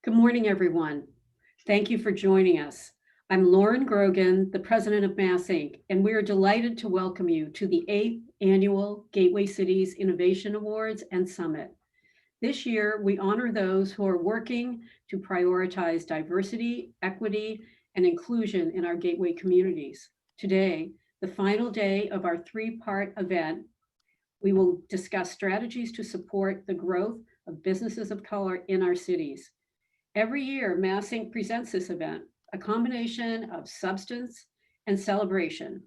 Good morning, everyone. Thank you for joining us. I'm Lauren Grogan, the president of Mass Inc., and we are delighted to welcome you to the 8th Annual Gateway Cities Innovation Awards and Summit. This year, we honor those who are working to prioritize diversity, equity, and inclusion in our gateway communities. Today, the final day of our three-part event, we will discuss strategies to support the growth of businesses of color in our cities. Every year, Mass Inc. presents this event, a combination of substance and celebration,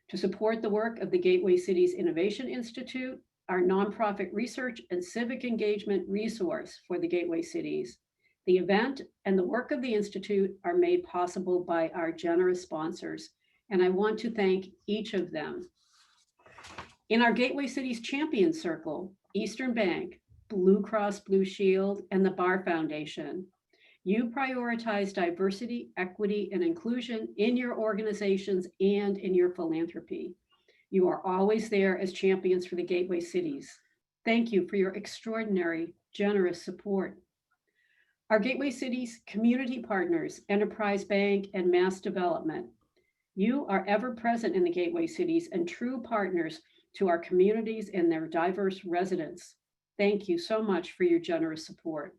to support the work of the Gateway Cities Innovation Institute, our nonprofit research and civic engagement resource for the Gateway Cities. The event and the work of the Institute are made possible by our generous sponsors, and I want to thank each of them. In our Gateway Cities Champion Circle, Eastern Bank, Blue Cross Blue Shield, and the Barr Foundation, you prioritize diversity, equity, and inclusion in your organizations and in your philanthropy. You are always there as champions for the Gateway Cities. Thank you for your extraordinary, generous support. Our Gateway Cities community partners, Enterprise Bank and Mass Development. You are ever present in the Gateway Cities and true partners to our communities and their diverse residents. Thank you so much for your generous support.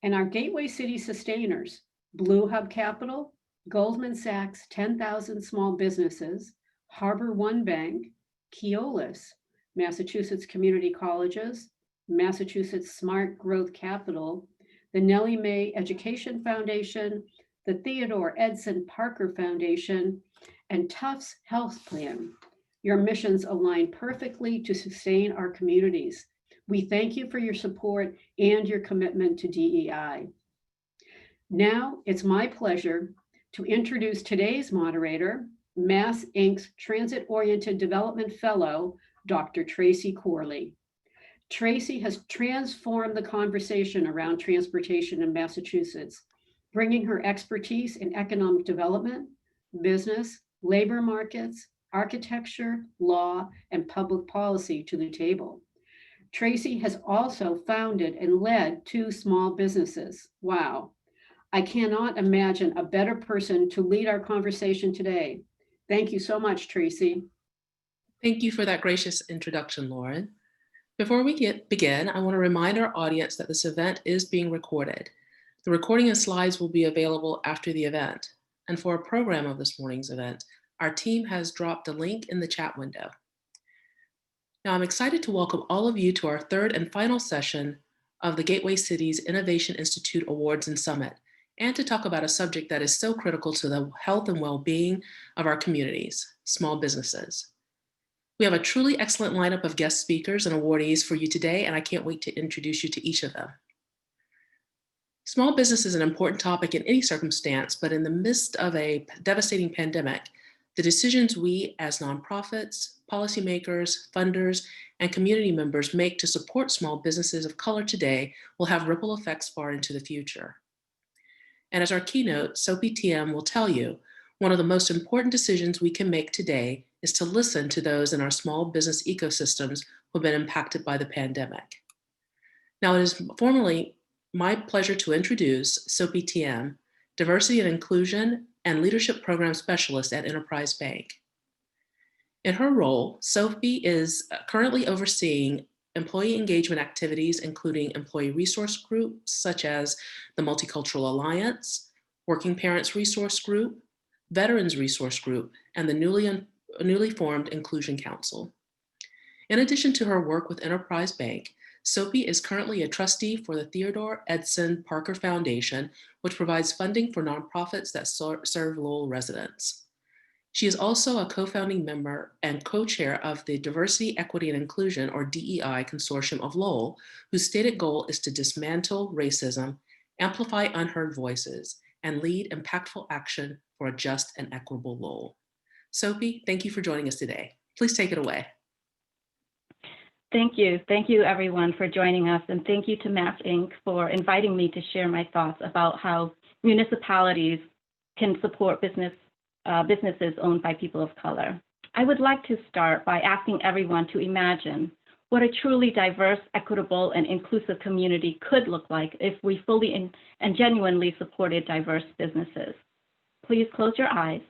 And our Gateway City sustainers, Blue Hub Capital, Goldman Sachs 10,000 Small Businesses, Harbor One Bank, Keolis, Massachusetts Community Colleges, Massachusetts Smart Growth Capital, the Nellie Mae Education Foundation, the Theodore Edson Parker Foundation, and Tufts Health Plan. Your missions align perfectly to sustain our communities. We thank you for your support and your commitment to DEI. Now, it's my pleasure to introduce today's moderator, Mass Inc.'s Transit-Oriented Development Fellow, Dr. Tracy Corley. Tracy has transformed the conversation around transportation in Massachusetts, bringing her expertise in economic development, business, labor markets, architecture, law, and public policy to the table. Tracy has also founded and led 2 small businesses. Wow. I cannot imagine a better person to lead our conversation today. Thank you so much, Tracy. Thank you for that gracious introduction, Lauren. Before we begin, I want to remind our audience that this event is being recorded. The recording and slides will be available after the event. And for a program of this morning's event, our team has dropped a link in the chat window. Now, I'm excited to welcome all of you to our 3rd and final session of the Gateway Cities Innovation Institute Awards and Summit, and to talk about a subject that is so critical to the health and well-being of our communities, small businesses. We have a truly excellent lineup of guest speakers and awardees for you today, and I can't wait to introduce you to each of them. Small business is an important topic in any circumstance, but in the midst of a devastating pandemic, the decisions we as nonprofits, policymakers, funders, and community members make to support small businesses of color today will have ripple effects far into the future. And as our keynote, Sophie TM will tell you, one of the most important decisions we can make today is to listen to those in our small business ecosystems who have been impacted by the pandemic. Now, it is formally my pleasure to introduce Sophie TM, Diversity and Inclusion and Leadership Program Specialist at Enterprise Bank. In her role, Sophie is currently overseeing employee engagement activities, including employee resource groups such as the Multicultural Alliance, Working Parents Resource Group, Veterans Resource Group, and the newly formed Inclusion Council. In addition to her work with Enterprise Bank, Sophie is currently a trustee for the Theodore Edson Parker Foundation, which provides funding for nonprofits that serve Lowell residents. She is also a co-founding member and co-chair of the Diversity, Equity, and Inclusion, or DEI, Consortium of Lowell, whose stated goal is to dismantle racism, amplify unheard voices, and lead impactful action for a just and equitable Lowell. Sophie, thank you for joining us today. Please take it away. Thank you. Thank you, everyone, for joining us. And thank you to Mass Inc. for inviting me to share my thoughts about how municipalities can support businesses owned by people of color. I would like to start by asking everyone to imagine what a truly diverse, equitable, and inclusive community could look like if we fully and genuinely supported diverse businesses. Please close your eyes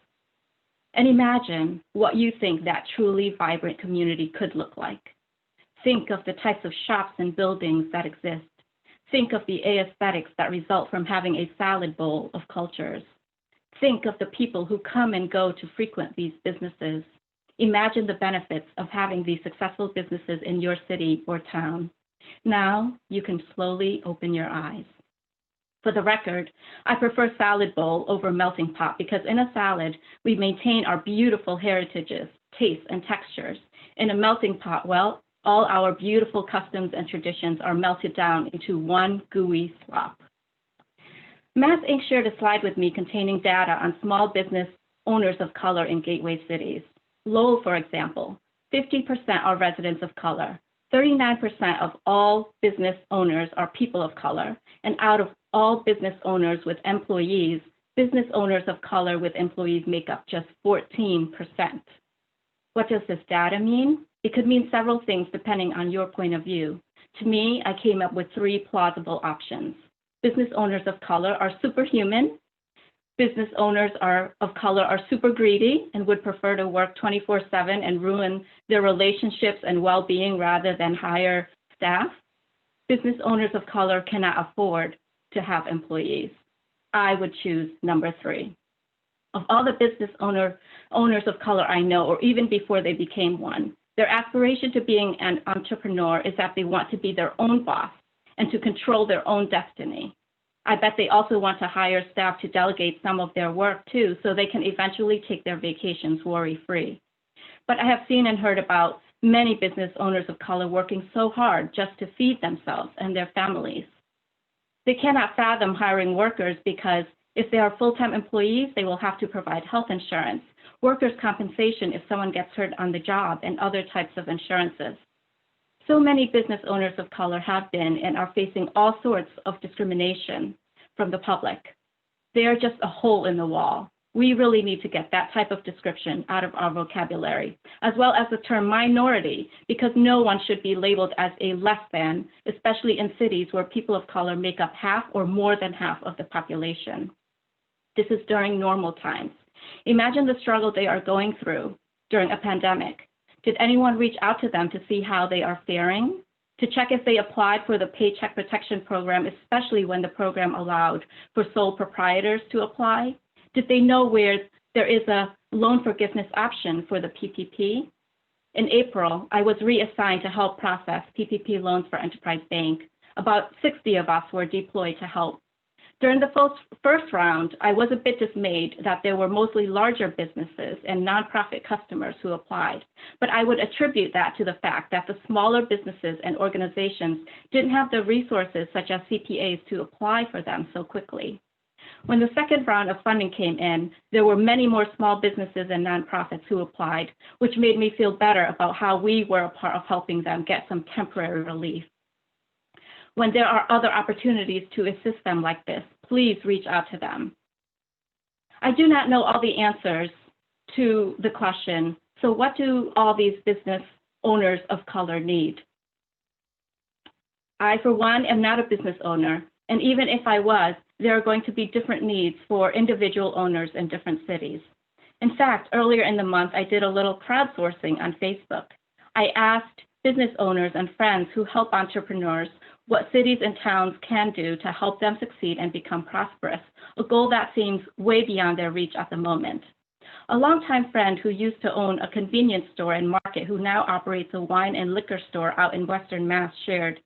and imagine what you think that truly vibrant community could look like. Think of the types of shops and buildings that exist. Think of the aesthetics that result from having a salad bowl of cultures. Think of the people who come and go to frequent these businesses. Imagine the benefits of having these successful businesses in your city or town. Now you can slowly open your eyes. For the record, I prefer salad bowl over melting pot because in a salad, we maintain our beautiful heritages, tastes, and textures. In a melting pot, well, all our beautiful customs and traditions are melted down into one gooey slop. Mass Inc. shared a slide with me containing data on small business owners of color in gateway cities. Lowell, for example, 50% are residents of color. 39% of all business owners are people of color, and out of all business owners with employees, business owners of color with employees make up just 14%. What does this data mean? It could mean several things depending on your point of view. To me, I came up with 3 plausible options. Business owners of color are superhuman. Business owners of color are super greedy and would prefer to work 24/7 and ruin their relationships and well-being rather than hire staff. Business owners of color cannot afford to have employees. I would choose number 3. Of all the business owners of color I know, or even before they became one, their aspiration to being an entrepreneur is that they want to be their own boss and to control their own destiny. I bet they also want to hire staff to delegate some of their work too, so they can eventually take their vacations worry-free. But I have seen and heard about many business owners of color working so hard just to feed themselves and their families. They cannot fathom hiring workers because if they are full-time employees, they will have to provide health insurance, workers' compensation if someone gets hurt on the job, and other types of insurances. So many business owners of color have been and are facing all sorts of discrimination from the public. They are just a hole in the wall. We really need to get that type of description out of our vocabulary, as well as the term minority, because no one should be labeled as a less than, especially in cities where people of color make up half or more than half of the population. This is during normal times. Imagine the struggle they are going through during a pandemic. Did anyone reach out to them to see how they are faring? To check if they applied for the Paycheck Protection Program, especially when the program allowed for sole proprietors to apply? Did they know where there is a loan forgiveness option for the PPP? In April, I was reassigned to help process PPP loans for Enterprise Bank. About 60 of us were deployed to help. During the first round, I was a bit dismayed that there were mostly larger businesses and nonprofit customers who applied, but I would attribute that to the fact that the smaller businesses and organizations didn't have the resources such as CPAs to apply for them so quickly. When the second round of funding came in, there were many more small businesses and nonprofits who applied, which made me feel better about how we were a part of helping them get some temporary relief. When there are other opportunities to assist them like this, please reach out to them. I do not know all the answers to the question, so what do all these business owners of color need? I, for one, am not a business owner, and even if I was, there are going to be different needs for individual owners in different cities. In fact, earlier in the month, I did a little crowdsourcing on Facebook. I asked business owners and friends who help entrepreneurs what cities and towns can do to help them succeed and become prosperous, a goal that seems way beyond their reach at the moment. A longtime friend who used to own a convenience store and market who now operates a wine and liquor store out in Western Mass shared,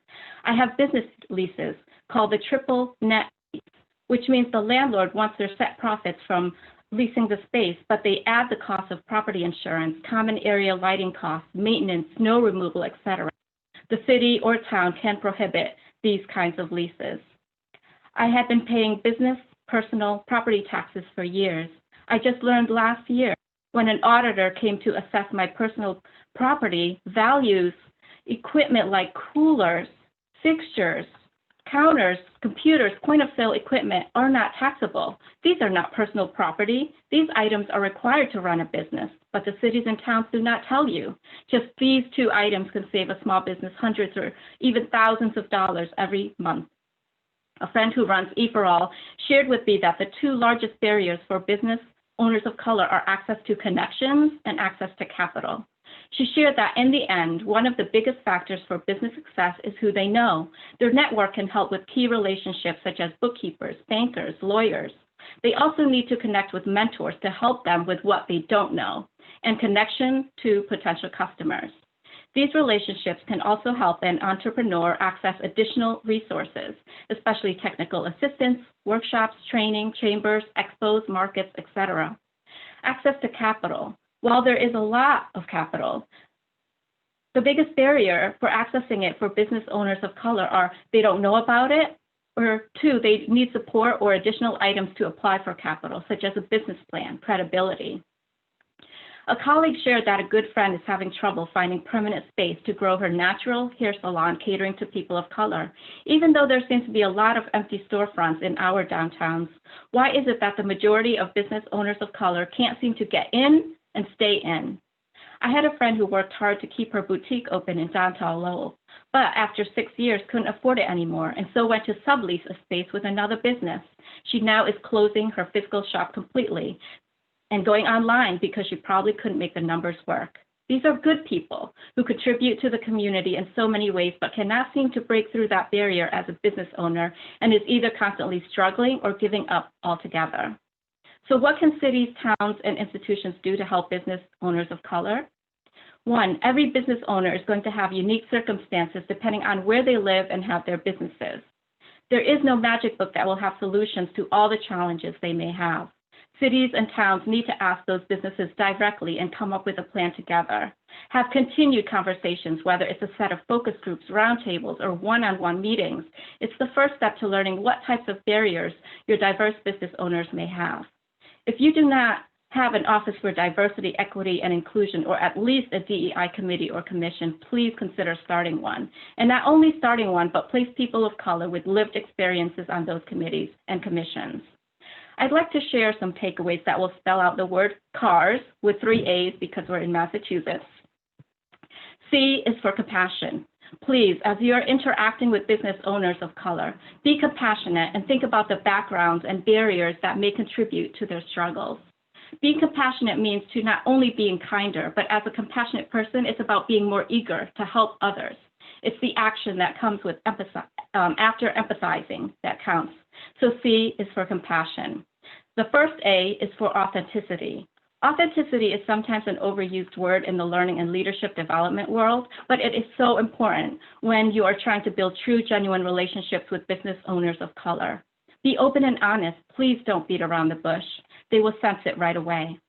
"I have business leases called the triple net lease, which means the landlord wants their set profits from leasing the space, but they add the cost of property insurance, common area lighting costs, maintenance, snow removal, etc. The city or town can prohibit these kinds of leases. I had been paying business, personal, property taxes for years. I just learned last year when an auditor came to assess my personal property values, equipment like coolers, fixtures, Counters, computers, point-of-sale equipment are not taxable. These are not personal property. These items are required to run a business, but the cities and towns do not tell you. Just these two items can save a small business hundreds or even thousands of dollars every month. A friend who runs E4All shared with me that the two largest barriers for business owners of color are access to connections and access to capital. She shared that in the end, one of the biggest factors for business success is who they know. Their network can help with key relationships such as bookkeepers, bankers, lawyers. They also need to connect with mentors to help them with what they don't know, and connection to potential customers. These relationships can also help an entrepreneur access additional resources, especially technical assistance, workshops, training, chambers, expos, markets, etc. Access to capital. While there is a lot of capital, the biggest barrier for accessing it for business owners of color are they don't know about it, or two, they need support or additional items to apply for capital, such as a business plan, credibility. A colleague shared that a good friend is having trouble finding permanent space to grow her natural hair salon catering to people of color, even though there seems to be a lot of empty storefronts in our downtowns. Why is it that the majority of business owners of color can't seem to get in and stay in? I had a friend who worked hard to keep her boutique open in downtown Lowell, but after 6 years couldn't afford it anymore and so went to sublease a space with another business. She now is closing her physical shop completely and going online because she probably couldn't make the numbers work. These are good people who contribute to the community in so many ways, but cannot seem to break through that barrier as a business owner and is either constantly struggling or giving up altogether. So what can cities, towns, and institutions do to help business owners of color? One, every business owner is going to have unique circumstances depending on where they live and have their businesses. There is no magic book that will have solutions to all the challenges they may have. Cities and towns need to ask those businesses directly and come up with a plan together. Have continued conversations, whether it's a set of focus groups, roundtables, or one-on-one meetings. It's the first step to learning what types of barriers your diverse business owners may have. If you do not have an Office for Diversity, Equity, and Inclusion, or at least a DEI committee or commission, please consider starting one. And not only starting one, but place people of color with lived experiences on those committees and commissions. I'd like to share some takeaways that will spell out the word CARS with 3 A's because we're in Massachusetts. C is for compassion. Please, as you are interacting with business owners of color, be compassionate and think about the backgrounds and barriers that may contribute to their struggles. Being compassionate means to not only being kinder, but as a compassionate person, it's about being more eager to help others. It's the action that comes with after empathizing that counts. So C is for compassion. The first A is for authenticity. Authenticity is sometimes an overused word in the learning and leadership development world, but it is so important when you are trying to build true, genuine relationships with business owners of color. Be open and honest. Please don't beat around the bush. They will sense it right away.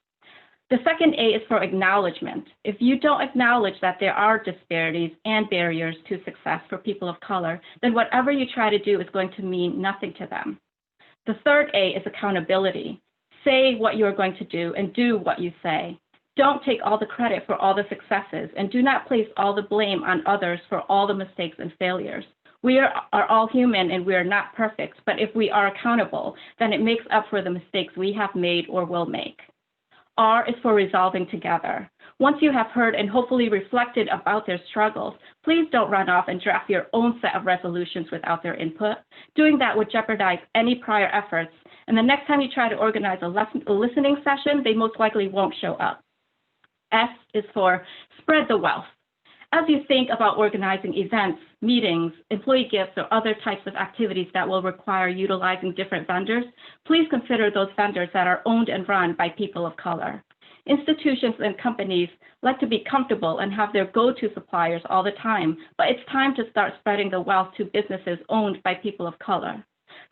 The second A is for acknowledgement. If you don't acknowledge that there are disparities and barriers to success for people of color, then whatever you try to do is going to mean nothing to them. The third A is accountability. Say what you are going to do and do what you say. Don't take all the credit for all the successes and do not place all the blame on others for all the mistakes and failures. We are all human and we are not perfect, but if we are accountable, then it makes up for the mistakes we have made or will make. R is for resolving together. Once you have heard and hopefully reflected about their struggles, please don't run off and draft your own set of resolutions without their input. Doing that would jeopardize any prior efforts, and the next time you try to organize a listening session, they most likely won't show up. S is for spread the wealth. As you think about organizing events, meetings, employee gifts, or other types of activities that will require utilizing different vendors, please consider those vendors that are owned and run by people of color. Institutions and companies like to be comfortable and have their go-to suppliers all the time, but it's time to start spreading the wealth to businesses owned by people of color.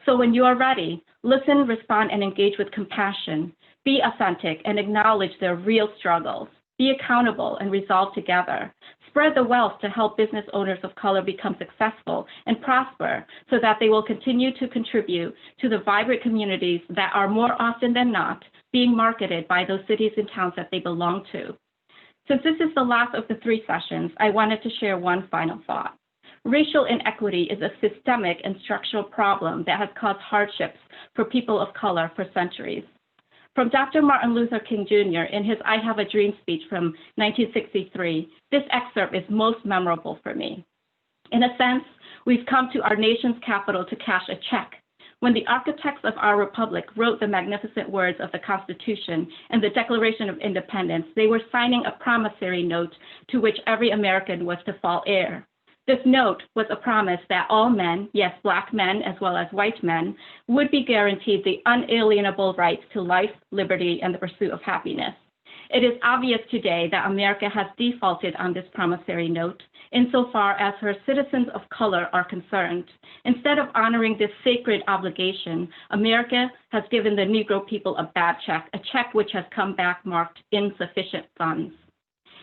So when you are ready, listen, respond, and engage with compassion. Be authentic and acknowledge their real struggles. Be accountable and resolve together. Spread the wealth to help business owners of color become successful and prosper so that they will continue to contribute to the vibrant communities that are more often than not being marketed by those cities and towns that they belong to. Since this is the last of the 3 sessions, I wanted to share one final thought. Racial inequity is a systemic and structural problem that has caused hardships for people of color for centuries. From Dr. Martin Luther King Jr. in his I Have a Dream speech from 1963, this excerpt is most memorable for me. In a sense, we've come to our nation's capital to cash a check. When the architects of our republic wrote the magnificent words of the Constitution and the Declaration of Independence, they were signing a promissory note to which every American was to fall heir. This note was a promise that all men, yes, Black men as well as white men, would be guaranteed the unalienable rights to life, liberty, and the pursuit of happiness. It is obvious today that America has defaulted on this promissory note insofar as her citizens of color are concerned. Instead of honoring this sacred obligation, America has given the Negro people a bad check, a check which has come back marked insufficient funds.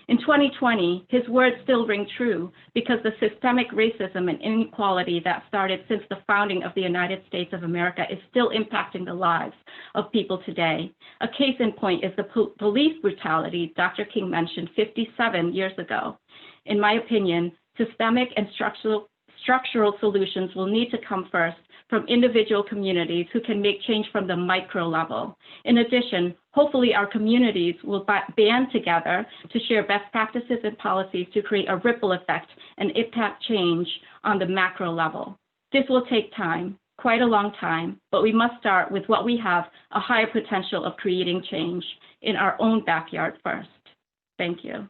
In 2020, his words still ring true because the systemic racism and inequality that started since the founding of the United States of America is still impacting the lives of people today. A case in point is the police brutality Dr. King mentioned 57 years ago. In my opinion, systemic and structural solutions will need to come first from individual communities who can make change from the micro level. In addition, hopefully our communities will band together to share best practices and policies to create a ripple effect and impact change on the macro level. This will take time, quite a long time, but we must start with what we have a higher potential of creating change in our own backyard first. Thank you.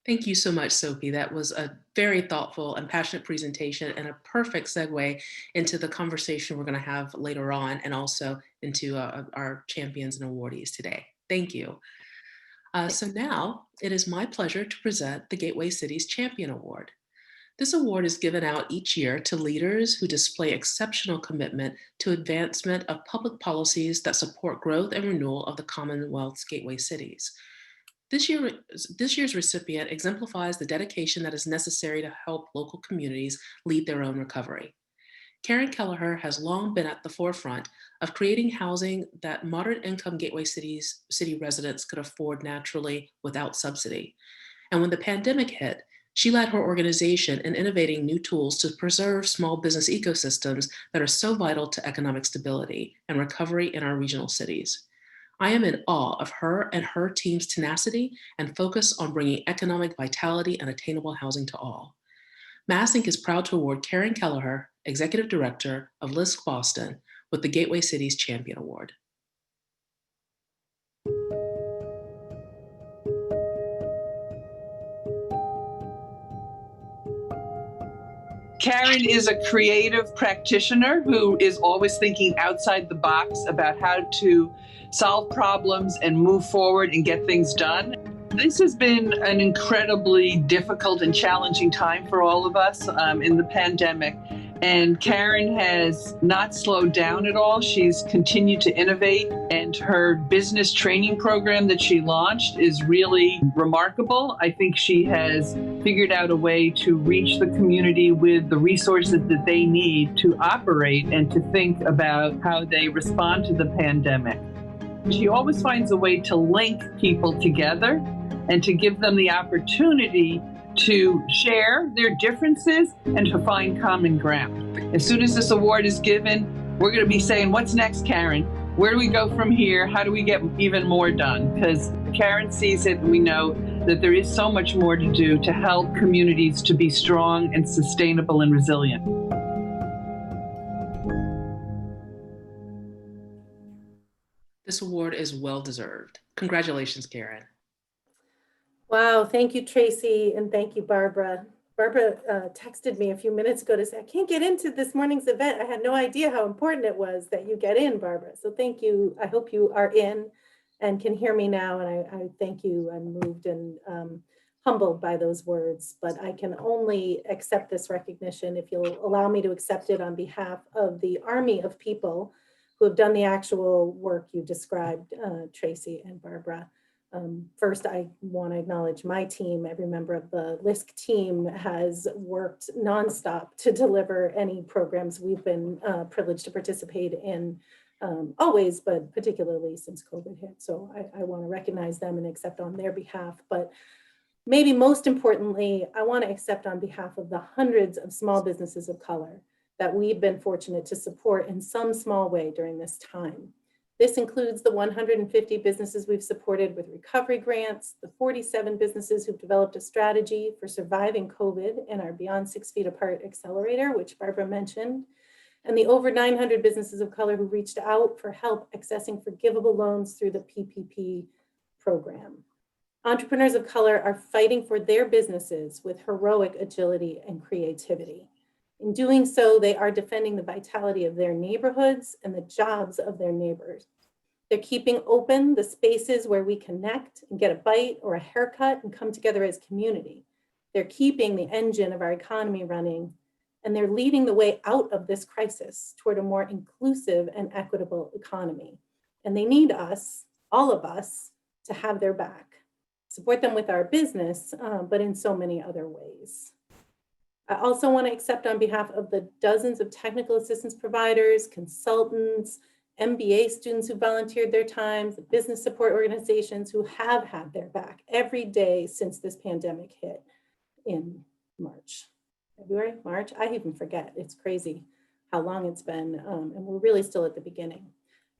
Thank you so much, Sophie. That was a very thoughtful and passionate presentation and a perfect segue into the conversation we're going to have later on and also into our champions and awardees today. Thank you. So now it is my pleasure to present the Gateway Cities Champion Award. This award is given out each year to leaders who display exceptional commitment to advancement of public policies that support growth and renewal of the Commonwealth's gateway cities. This year's recipient exemplifies the dedication that is necessary to help local communities lead their own recovery. Karen Kelleher has long been at the forefront of creating housing that moderate income gateway city residents could afford naturally without subsidy. And when the pandemic hit, she led her organization in innovating new tools to preserve small business ecosystems that are so vital to economic stability and recovery in our regional cities. I am in awe of her and her team's tenacity and focus on bringing economic vitality and attainable housing to all. Mass Inc. is proud to award Karen Kelleher, Executive Director of LISC Boston, with the Gateway Cities Champion Award. Karen is a creative practitioner who is always thinking outside the box about how to solve problems and move forward and get things done. This has been an incredibly difficult and challenging time for all of us in the pandemic. And Karen has not slowed down at all. She's continued to innovate, and her business training program that she launched is really remarkable. I think she has figured out a way to reach the community with the resources that they need to operate and to think about how they respond to the pandemic. She always finds a way to link people together and to give them the opportunity to share their differences and to find common ground. As soon as this award is given, we're going to be saying, what's next, Karen? Where do we go from here? How do we get even more done? Because Karen sees it, and we know that there is so much more to do to help communities to be strong and sustainable and resilient. This award is well-deserved. Congratulations, Karen. Wow, thank you, Tracy, and thank you, Barbara. Barbara texted me a few minutes ago to say, I can't get into this morning's event. I had no idea how important it was that you get in, Barbara. So thank you. I hope you are in and can hear me now. And I thank you. I'm moved and humbled by those words, but I can only accept this recognition if you'll allow me to accept it on behalf of the army of people who have done the actual work you described, Tracy and Barbara. First, I want to acknowledge my team. Every member of the LISC team has worked nonstop to deliver any programs we've been privileged to participate in always, but particularly since COVID hit. So I want to recognize them and accept on their behalf. But Maybe most importantly, I want to accept on behalf of the hundreds of small businesses of color that we've been fortunate to support in some small way during this time. This includes the 150 businesses we've supported with recovery grants, the 47 businesses who've developed a strategy for surviving COVID in our Beyond 6 Feet Apart accelerator, which Barbara mentioned, and the over 900 businesses of color who reached out for help accessing forgivable loans through the PPP program. Entrepreneurs of color are fighting for their businesses with heroic agility and creativity. In doing so, they are defending the vitality of their neighborhoods and the jobs of their neighbors. They're keeping open the spaces where we connect and get a bite or a haircut and come together as community. They're keeping the engine of our economy running, and they're leading the way out of this crisis toward a more inclusive and equitable economy. And they need us, all of us, to have their back. Support them with our business, but in so many other ways. I also want to accept on behalf of the dozens of technical assistance providers, consultants, MBA students who volunteered their time, the business support organizations who have had their back every day since this pandemic hit in February, March. I even forget, it's crazy how long it's been, and we're really still at the beginning.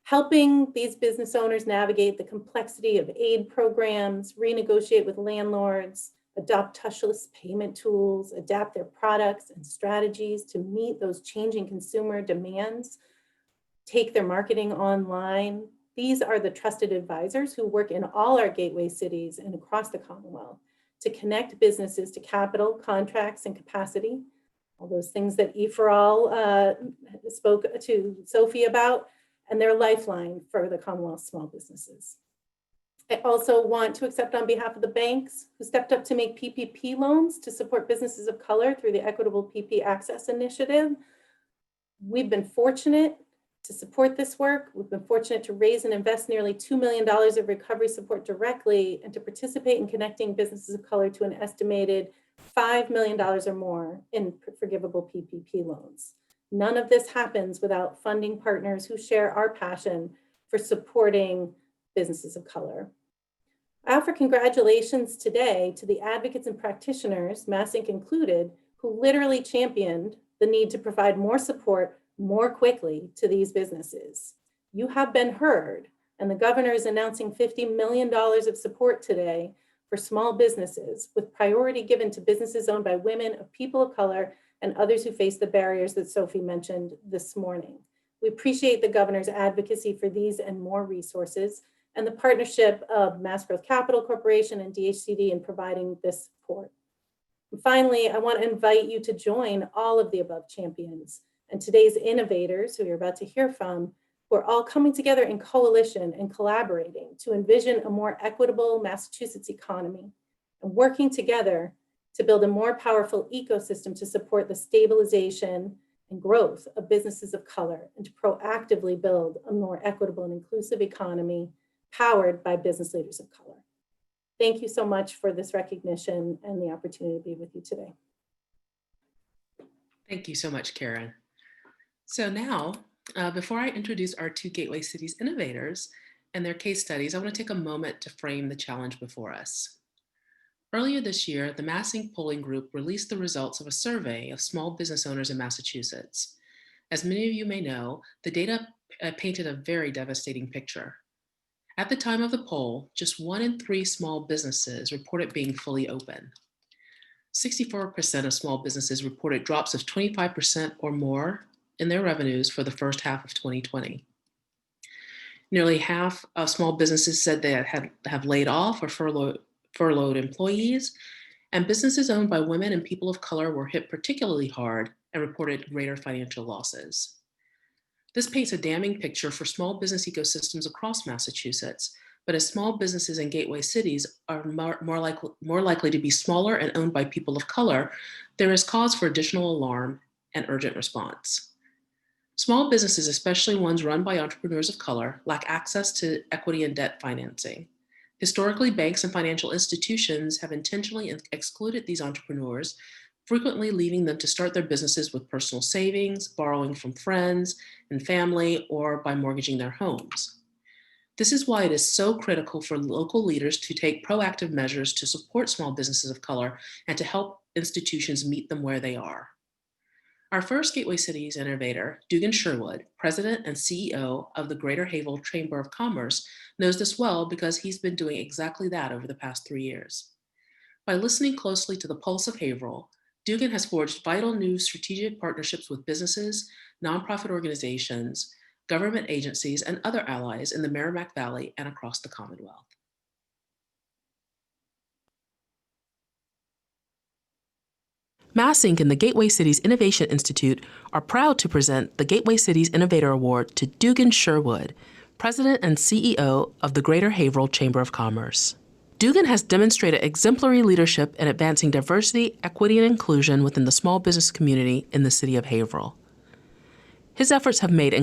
Helping these business owners navigate the complexity of aid programs, renegotiate with landlords, adopt touchless payment tools, adapt their products and strategies to meet those changing consumer demands, take their marketing online. These are the trusted advisors who work in all our gateway cities and across the Commonwealth to connect businesses to capital, contracts, and capacity, all those things that E4All spoke to Sophie about, and their lifeline for the Commonwealth small businesses. I also want to accept on behalf of the banks who stepped up to make PPP loans to support businesses of color through the Equitable PP Access Initiative. We've been fortunate to support this work. We've been fortunate to raise and invest nearly $2 million of recovery support directly and to participate in connecting businesses of color to an estimated $5 million or more in forgivable PPP loans. None of this happens without funding partners who share our passion for supporting businesses of color. I offer congratulations today to the advocates and practitioners, MassInc included, who literally championed the need to provide more support more quickly to these businesses. You have been heard, and the governor is announcing $50 million of support today for small businesses, with priority given to businesses owned by women, of people of color, and others who face the barriers that Sophie mentioned this morning. We appreciate the governor's advocacy for these and more resources and the partnership of Mass Growth Capital Corporation and DHCD in providing this support. And finally, I want to invite you to join all of the above champions and today's innovators who you're about to hear from, who are all coming together in coalition and collaborating to envision a more equitable Massachusetts economy and working together to build a more powerful ecosystem to support the stabilization and growth of businesses of color and to proactively build a more equitable and inclusive economy powered by business leaders of color. Thank you so much for this recognition and the opportunity to be with you today. Thank you so much, Karen. So now, before I introduce our two Gateway Cities innovators and their case studies, I want to take a moment to frame the challenge before us. Earlier this year, the MassInc polling group released the results of a survey of small business owners in Massachusetts. As many of you may know, the data painted a very devastating picture. At the time of the poll, just 1 in 3 small businesses reported being fully open. 64% of small businesses reported drops of 25% or more in their revenues for the first half of 2020. Nearly half of small businesses said they have laid off or furloughed employees, and businesses owned by women and people of color were hit particularly hard and reported greater financial losses. This paints a damning picture for small business ecosystems across Massachusetts, but as small businesses in gateway cities are more likely to be smaller and owned by people of color, there is cause for additional alarm and urgent response. Small businesses, especially ones run by entrepreneurs of color, lack access to equity and debt financing. Historically, banks and financial institutions have intentionally excluded these entrepreneurs, frequently leaving them to start their businesses with personal savings, borrowing from friends and family, or by mortgaging their homes. This is why it is so critical for local leaders to take proactive measures to support small businesses of color and to help institutions meet them where they are. Our first Gateway Cities innovator, Dugan Sherwood, President and CEO of the Greater Haverhill Chamber of Commerce, knows this well because he's been doing exactly that over the past 3 years. By listening closely to the pulse of Haverhill, Dugan has forged vital new strategic partnerships with businesses, nonprofit organizations, government agencies, and other allies in the Merrimack Valley and across the Commonwealth. Mass Inc. and the Gateway Cities Innovation Institute are proud to present the Gateway Cities Innovator Award to Dugan Sherwood, President and CEO of the Greater Haverhill Chamber of Commerce. Dugan has demonstrated exemplary leadership in advancing diversity, equity, and inclusion within the small business community in the city of Haverhill. His efforts have made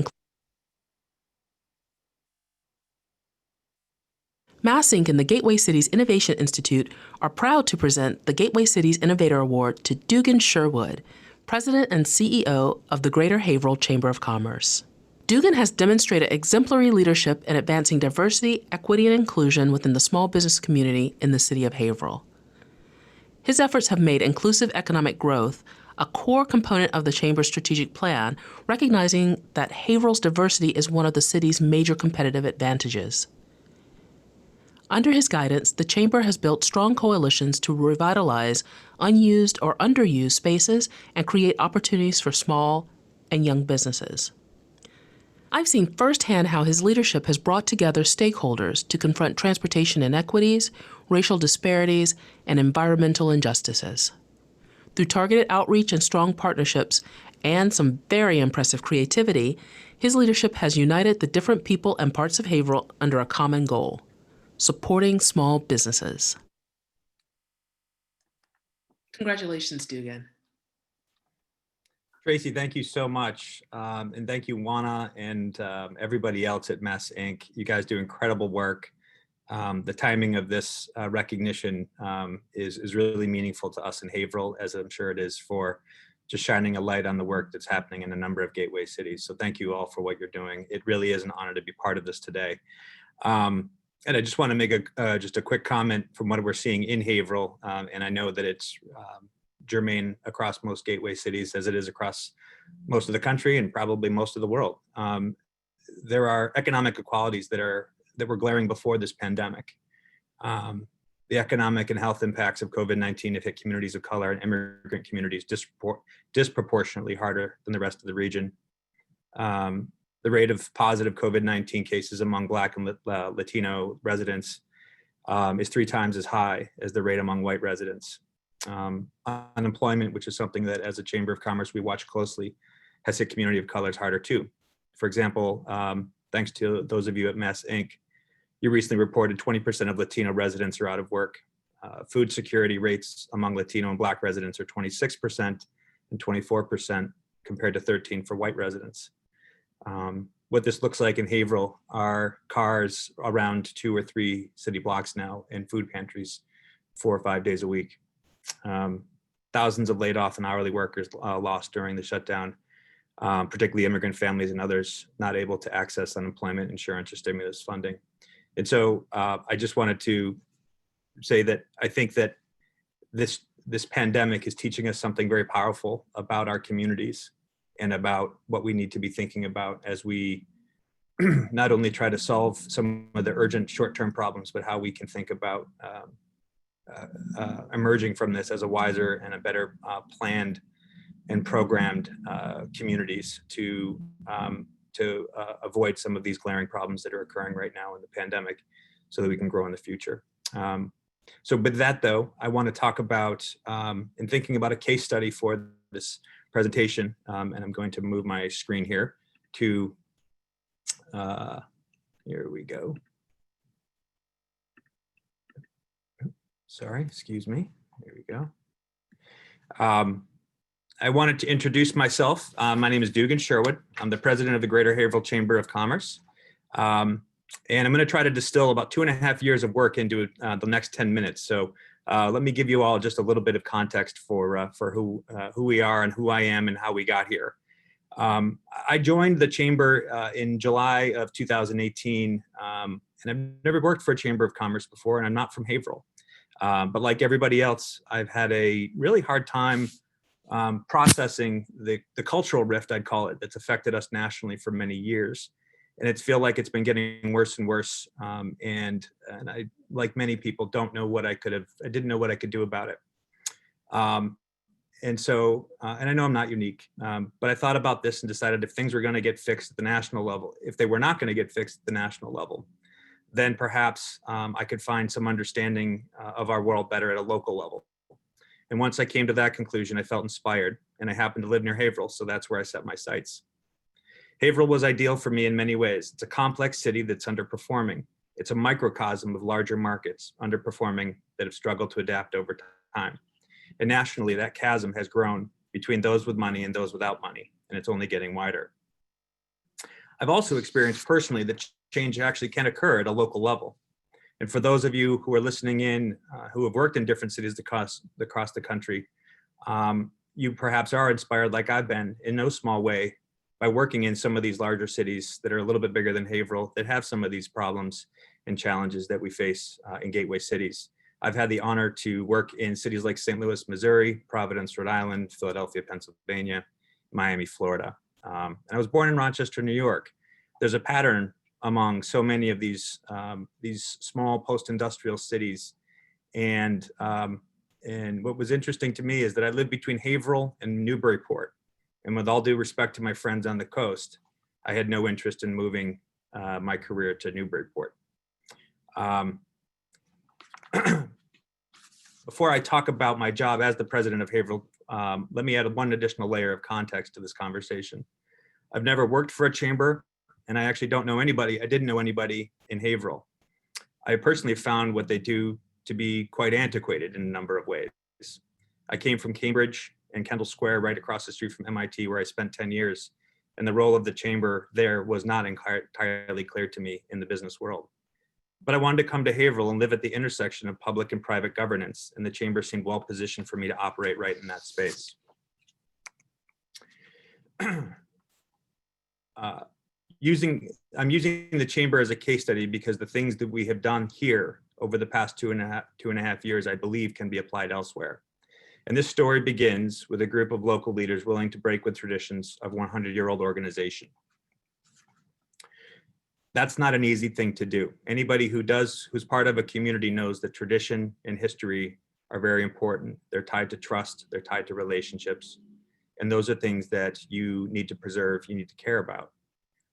Mass Inc. and the Gateway Cities Innovation Institute are proud to present the Gateway Cities Innovator Award to Dugan Sherwood, President and CEO of the Greater Haverhill Chamber of Commerce. Dugan has demonstrated exemplary leadership in advancing diversity, equity, and inclusion within the small business community in the city of Haverhill. His efforts have made inclusive economic growth a core component of the Chamber's strategic plan, recognizing that Haverhill's diversity is one of the city's major competitive advantages. Under his guidance, the Chamber has built strong coalitions to revitalize unused or underused spaces and create opportunities for small and young businesses. I've seen firsthand how his leadership has brought together stakeholders to confront transportation inequities, racial disparities, and environmental injustices. Through targeted outreach and strong partnerships, and some very impressive creativity, his leadership has united the different people and parts of Haverhill under a common goal: supporting small businesses. Congratulations, Dugan. Tracy, thank you so much. And thank you, Juana, and everybody else at Mass Inc. You guys do incredible work. The timing of this recognition is really meaningful to us in Haverhill, as I'm sure it is for just shining a light on the work that's happening in a number of gateway cities. So thank you all for what you're doing. It really is an honor to be part of this today. And I just want to make just a quick comment from what we're seeing in Haverhill, and I know that it's germane across most gateway cities as it is across most of the country and probably most of the world. There are economic inequalities that were glaring before this pandemic. The economic and health impacts of COVID-19 have hit communities of color and immigrant communities disproportionately harder than the rest of the region. The rate of positive COVID-19 cases among Black and Latino residents is 3 times as high as the rate among white residents. Unemployment, which is something that as a Chamber of Commerce we watch closely, has hit community of colors harder too. For example, thanks to those of you at Mass Inc., you recently reported 20% of Latino residents are out of work. Food security rates among Latino and Black residents are 26% and 24% compared to 13% for white residents. What this looks like in Haverhill are cars around 2 or 3 city blocks now and food pantries 4 or 5 days a week. Thousands of laid off and hourly workers lost during the shutdown, particularly immigrant families and others not able to access unemployment insurance or stimulus funding. And so I just wanted to say that I think that this pandemic is teaching us something very powerful about our communities and about what we need to be thinking about as we not only try to solve some of the urgent short-term problems, but how we can think about emerging from this as a wiser and a better planned and programmed communities to avoid some of these glaring problems that are occurring right now in the pandemic so that we can grow in the future. So with that though, I want to talk about in thinking about a case study for this presentation, and I'm going to move my screen here to, here we go. Sorry, excuse me, here we go. I wanted to introduce myself. My name is Dugan Sherwood. I'm the president of the Greater Haverhill Chamber of Commerce. And I'm going to try to distill about 2.5 years of work into the next 10 minutes. So let me give you all just a little bit of context for who we are and who I am and how we got here. I joined the chamber in July of 2018, and I've never worked for a chamber of commerce before, and I'm not from Haverhill. But like everybody else, I've had a really hard time processing the cultural rift, I'd call it, that's affected us nationally for many years. And it's feel like it's been getting worse and worse. And I, like many people, don't know what I didn't know what I could do about it. And so, and I know I'm not unique, but I thought about this and decided if things were going to get fixed at the national level, if they were not going to get fixed at the national level, then perhaps I could find some understanding of our world better at a local level. And once I came to that conclusion, I felt inspired, and I happened to live near Haverhill, so that's where I set my sights. Haverhill was ideal for me in many ways. It's a complex city that's underperforming. It's a microcosm of larger markets, underperforming, that have struggled to adapt over time. And nationally, that chasm has grown between those with money and those without money, and it's only getting wider. I've also experienced personally that change actually can occur at a local level. And for those of you who are listening in, who have worked in different cities across the country, you perhaps are inspired, like I've been, in no small way, by working in some of these larger cities that are a little bit bigger than Haverhill, that have some of these problems and challenges that we face in gateway cities. I've had the honor to work in cities like St. Louis, Missouri, Providence, Rhode Island, Philadelphia, Pennsylvania, Miami, Florida. And I was born in Rochester, New York. There's a pattern among so many of these small post-industrial cities. And what was interesting to me is that I lived between Haverhill and Newburyport. And with all due respect to my friends on the coast, I had no interest in moving my career to Newburyport. Before I talk about my job as the president of Haverhill, let me add one additional layer of context to this conversation. I've never worked for a chamber, and I actually don't know anybody. I didn't know anybody in Haverhill. I personally found what they do to be quite antiquated in a number of ways. I came from Cambridge and Kendall Square, right across the street from MIT, where I spent 10 years. And the role of the chamber there was not entirely clear to me in the business world. But I wanted to come to Haverhill and live at the intersection of public and private governance, and the chamber seemed well positioned for me to operate right in that space. I'm using the chamber as a case study because the things that we have done here over the past two and a half years, I believe, can be applied elsewhere. And this story begins with a group of local leaders willing to break with traditions of 100-year-old organization. That's not an easy thing to do. Anybody who's part of a community knows that tradition and history are very important. They're tied to trust, they're tied to relationships. And those are things that you need to preserve, you need to care about.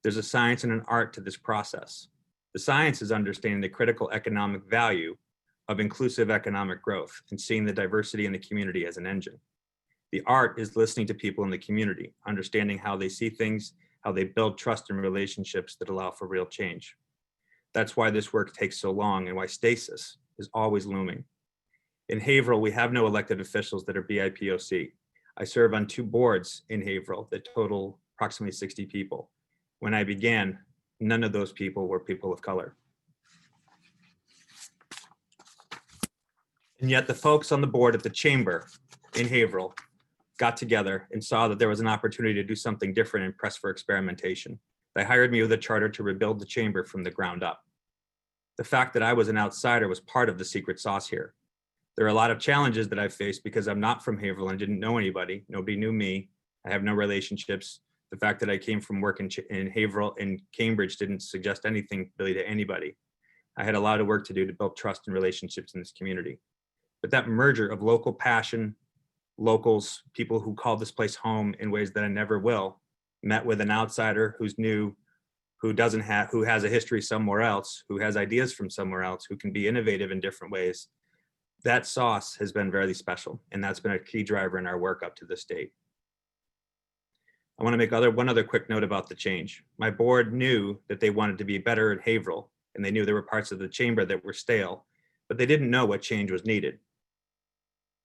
There's a science and an art to this process. The science is understanding the critical economic value of inclusive economic growth and seeing the diversity in the community as an engine. The art is listening to people in the community, understanding how they see things, how they build trust and relationships that allow for real change. That's why this work takes so long and why stasis is always looming. In Haverhill, we have no elected officials that are BIPOC. I serve on 2 boards in Haverhill that total approximately 60 people. When I began, none of those people were people of color. And yet the folks on the board at the chamber in Haverhill got together and saw that there was an opportunity to do something different and press for experimentation. They hired me with a charter to rebuild the chamber from the ground up. The fact that I was an outsider was part of the secret sauce here. There are a lot of challenges that I've faced because I'm not from Haverhill and didn't know anybody. Nobody knew me. I have no relationships. The fact that I came from work in Haverhill and Cambridge didn't suggest anything really to anybody. I had a lot of work to do to build trust and relationships in this community. But that merger of local passion, locals, people who call this place home in ways that I never will, met with an outsider who's new, who has a history somewhere else, who has ideas from somewhere else, who can be innovative in different ways. That sauce has been very special, and that's been a key driver in our work up to this date. I want to make one other quick note about the change. My board knew that they wanted to be better at Haverhill, and they knew there were parts of the chamber that were stale, but they didn't know what change was needed.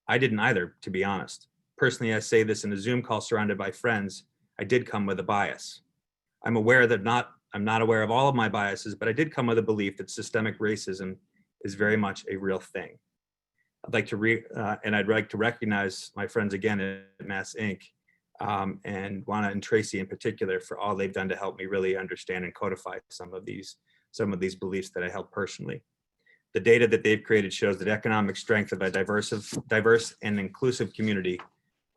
I didn't either, to be honest. Personally, I say this in a Zoom call surrounded by friends. I did come with a bias. I'm not aware of all of my biases, but I did come with a belief that systemic racism is very much a real thing. I'd like to recognize my friends again at Mass Inc. and Juana and Tracy in particular for all they've done to help me really understand and codify some of these beliefs that I held personally. The data that they've created shows that economic strength of a diverse and inclusive community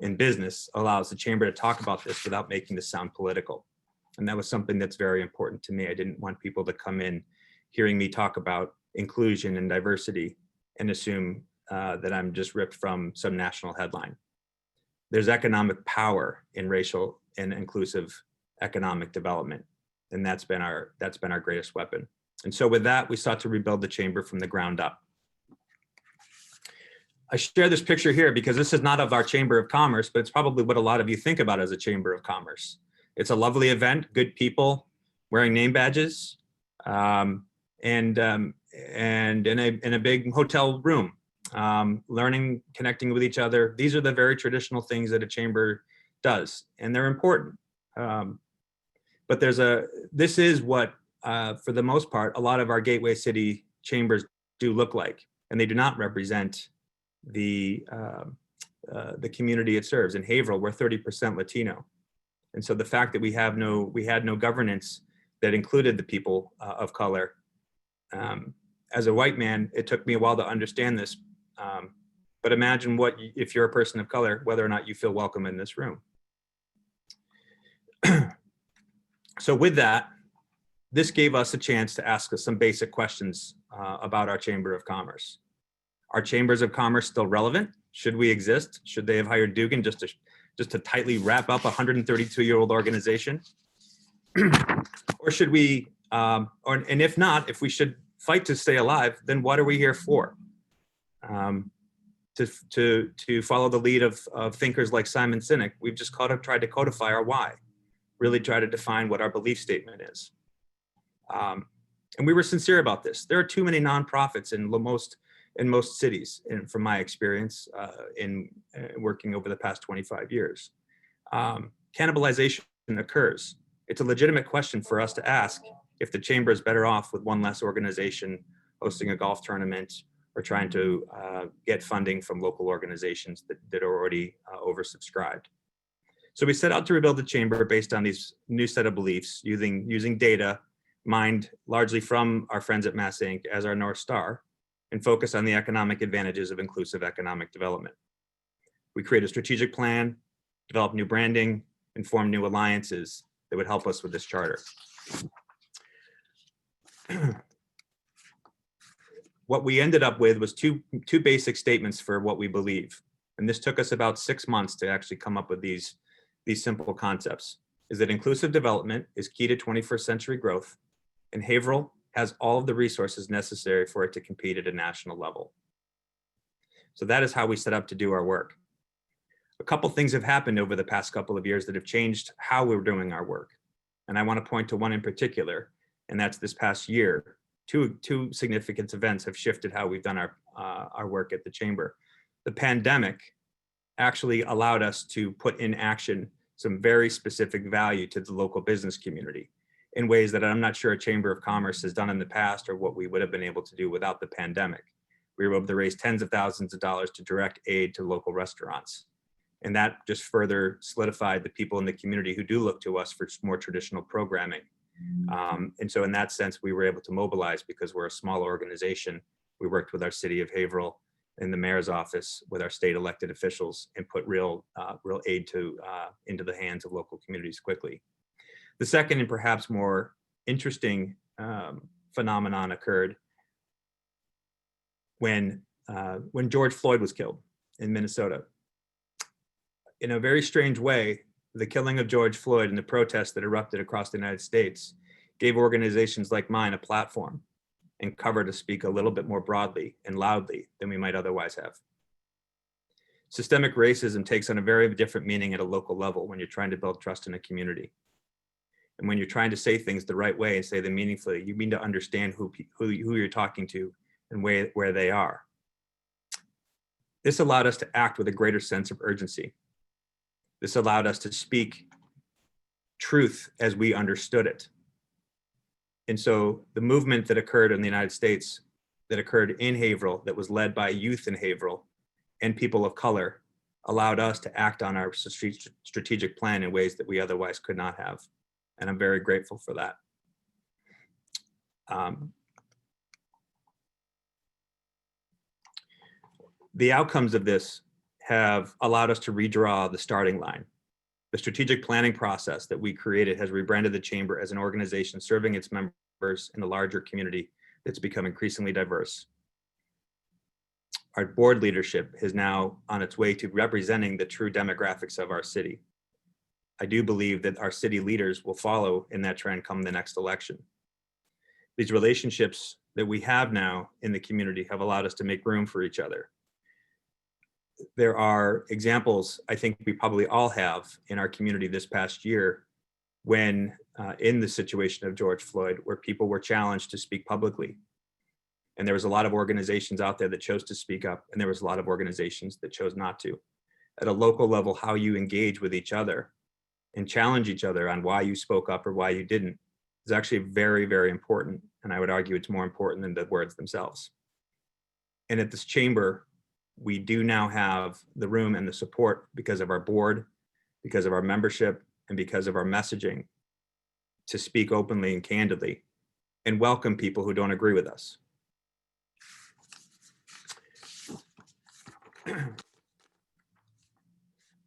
in business allows the chamber to talk about this without making this sound political. And that was something that's very important to me. I didn't want people to come in hearing me talk about inclusion and diversity and assume that I'm just ripped from some national headline. There's economic power in racial and inclusive economic development, and that's been our greatest weapon. And so with that, we sought to rebuild the chamber from the ground up. I share this picture here because this is not of our Chamber of Commerce, but it's probably what a lot of you think about as a Chamber of Commerce. It's a lovely event, good people wearing name badges, and in a big hotel room, learning, connecting with each other. These are the very traditional things that a chamber does, and they're important. But this is what, for the most part, a lot of our gateway city chambers do look like, and they do not represent the community it serves. In Haverhill, we're 30% Latino. And so the fact that we had no governance that included the people of color, as a white man, it took me a while to understand this. But imagine if you're a person of color, whether or not you feel welcome in this room. So with that, this gave us a chance to ask us some basic questions about our Chamber of Commerce. Are chambers of commerce still relevant? Should we exist? Should they have hired Dugan just to tightly wrap up a 132-year-old organization? Or should we, and if not, if we should fight to stay alive, then what are we here for? To follow the lead of thinkers like Simon Sinek, we've just tried to codify our why, really try to define what our belief statement is. And we were sincere about this. There are too many nonprofits in most cities, and from my experience in working over the past 25 years. Cannibalization occurs. It's a legitimate question for us to ask if the chamber is better off with one less organization hosting a golf tournament or trying to get funding from local organizations that are already oversubscribed. So we set out to rebuild the chamber based on these new set of beliefs using data mined largely from our friends at Mass Inc. as our North Star, and focus on the economic advantages of inclusive economic development. We create a strategic plan, develop new branding, and form new alliances that would help us with this charter. What we ended up with was two basic statements for what we believe. And this took us about 6 months to actually come up with these simple concepts. Is that inclusive development is key to 21st century growth, and Haverhill has all of the resources necessary for it to compete at a national level. So that is how we set up to do our work. A couple things have happened over the past couple of years that have changed how we're doing our work. And I want to point to one in particular, and that's this past year. Two significant events have shifted how we've done our work at the chamber. The pandemic actually allowed us to put in action some very specific value to the local business community in ways that I'm not sure a Chamber of Commerce has done in the past or what we would have been able to do without the pandemic. We were able to raise tens of thousands of dollars to direct aid to local restaurants. And that just further solidified the people in the community who do look to us for more traditional programming. And so in that sense, we were able to mobilize because we're a small organization. We worked with our city of Haverhill in the mayor's office with our state elected officials and put real aid into the hands of local communities quickly. The second and perhaps more interesting phenomenon occurred when George Floyd was killed in Minnesota. In a very strange way, the killing of George Floyd and the protests that erupted across the United States gave organizations like mine a platform and cover to speak a little bit more broadly and loudly than we might otherwise have. Systemic racism takes on a very different meaning at a local level when you're trying to build trust in a community. And when you're trying to say things the right way and say them meaningfully, you mean to understand who you're talking to and where they are. This allowed us to act with a greater sense of urgency. This allowed us to speak truth as we understood it. And so the movement that occurred in the United States, that occurred in Haverhill, that was led by youth in Haverhill and people of color, allowed us to act on our strategic plan in ways that we otherwise could not have. And I'm very grateful for that. The outcomes of this have allowed us to redraw the starting line. The strategic planning process that we created has rebranded the Chamber as an organization serving its members in a larger community that's become increasingly diverse. Our board leadership is now on its way to representing the true demographics of our city. I do believe that our city leaders will follow in that trend come the next election. These relationships that we have now in the community have allowed us to make room for each other. There are examples I think we probably all have in our community this past year when in the situation of George Floyd, where people were challenged to speak publicly. And there was a lot of organizations out there that chose to speak up, and there was a lot of organizations that chose not to. At a local level, how you engage with each other and challenge each other on why you spoke up or why you didn't is actually very, very important. And I would argue it's more important than the words themselves. And at this chamber, we do now have the room and the support because of our board, because of our membership, and because of our messaging to speak openly and candidly and welcome people who don't agree with us.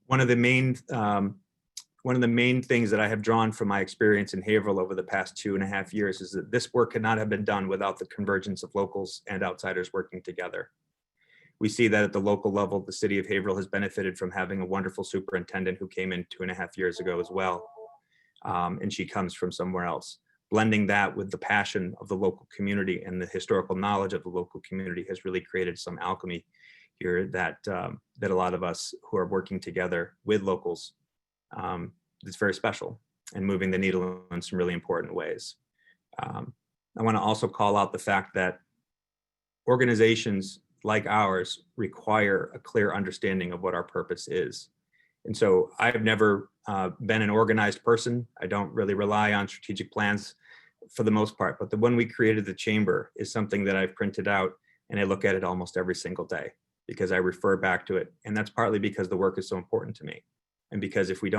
One of the main things that I have drawn from my experience in Haverhill over the past 2.5 years is that this work could not have been done without the convergence of locals and outsiders working together. We see that at the local level, the city of Haverhill has benefited from having a wonderful superintendent who came in 2.5 years ago as well. And she comes from somewhere else. Blending that with the passion of the local community and the historical knowledge of the local community has really created some alchemy here that a lot of us who are working together with locals, it's very special and moving the needle in some really important ways. I want to also call out the fact that organizations like ours require a clear understanding of what our purpose is. And so I've never been an organized person. I don't really rely on strategic plans for the most part, but the one we created, the chamber, is something that I've printed out and I look at it almost every single day because I refer back to it. And that's partly because the work is so important to me. And because if we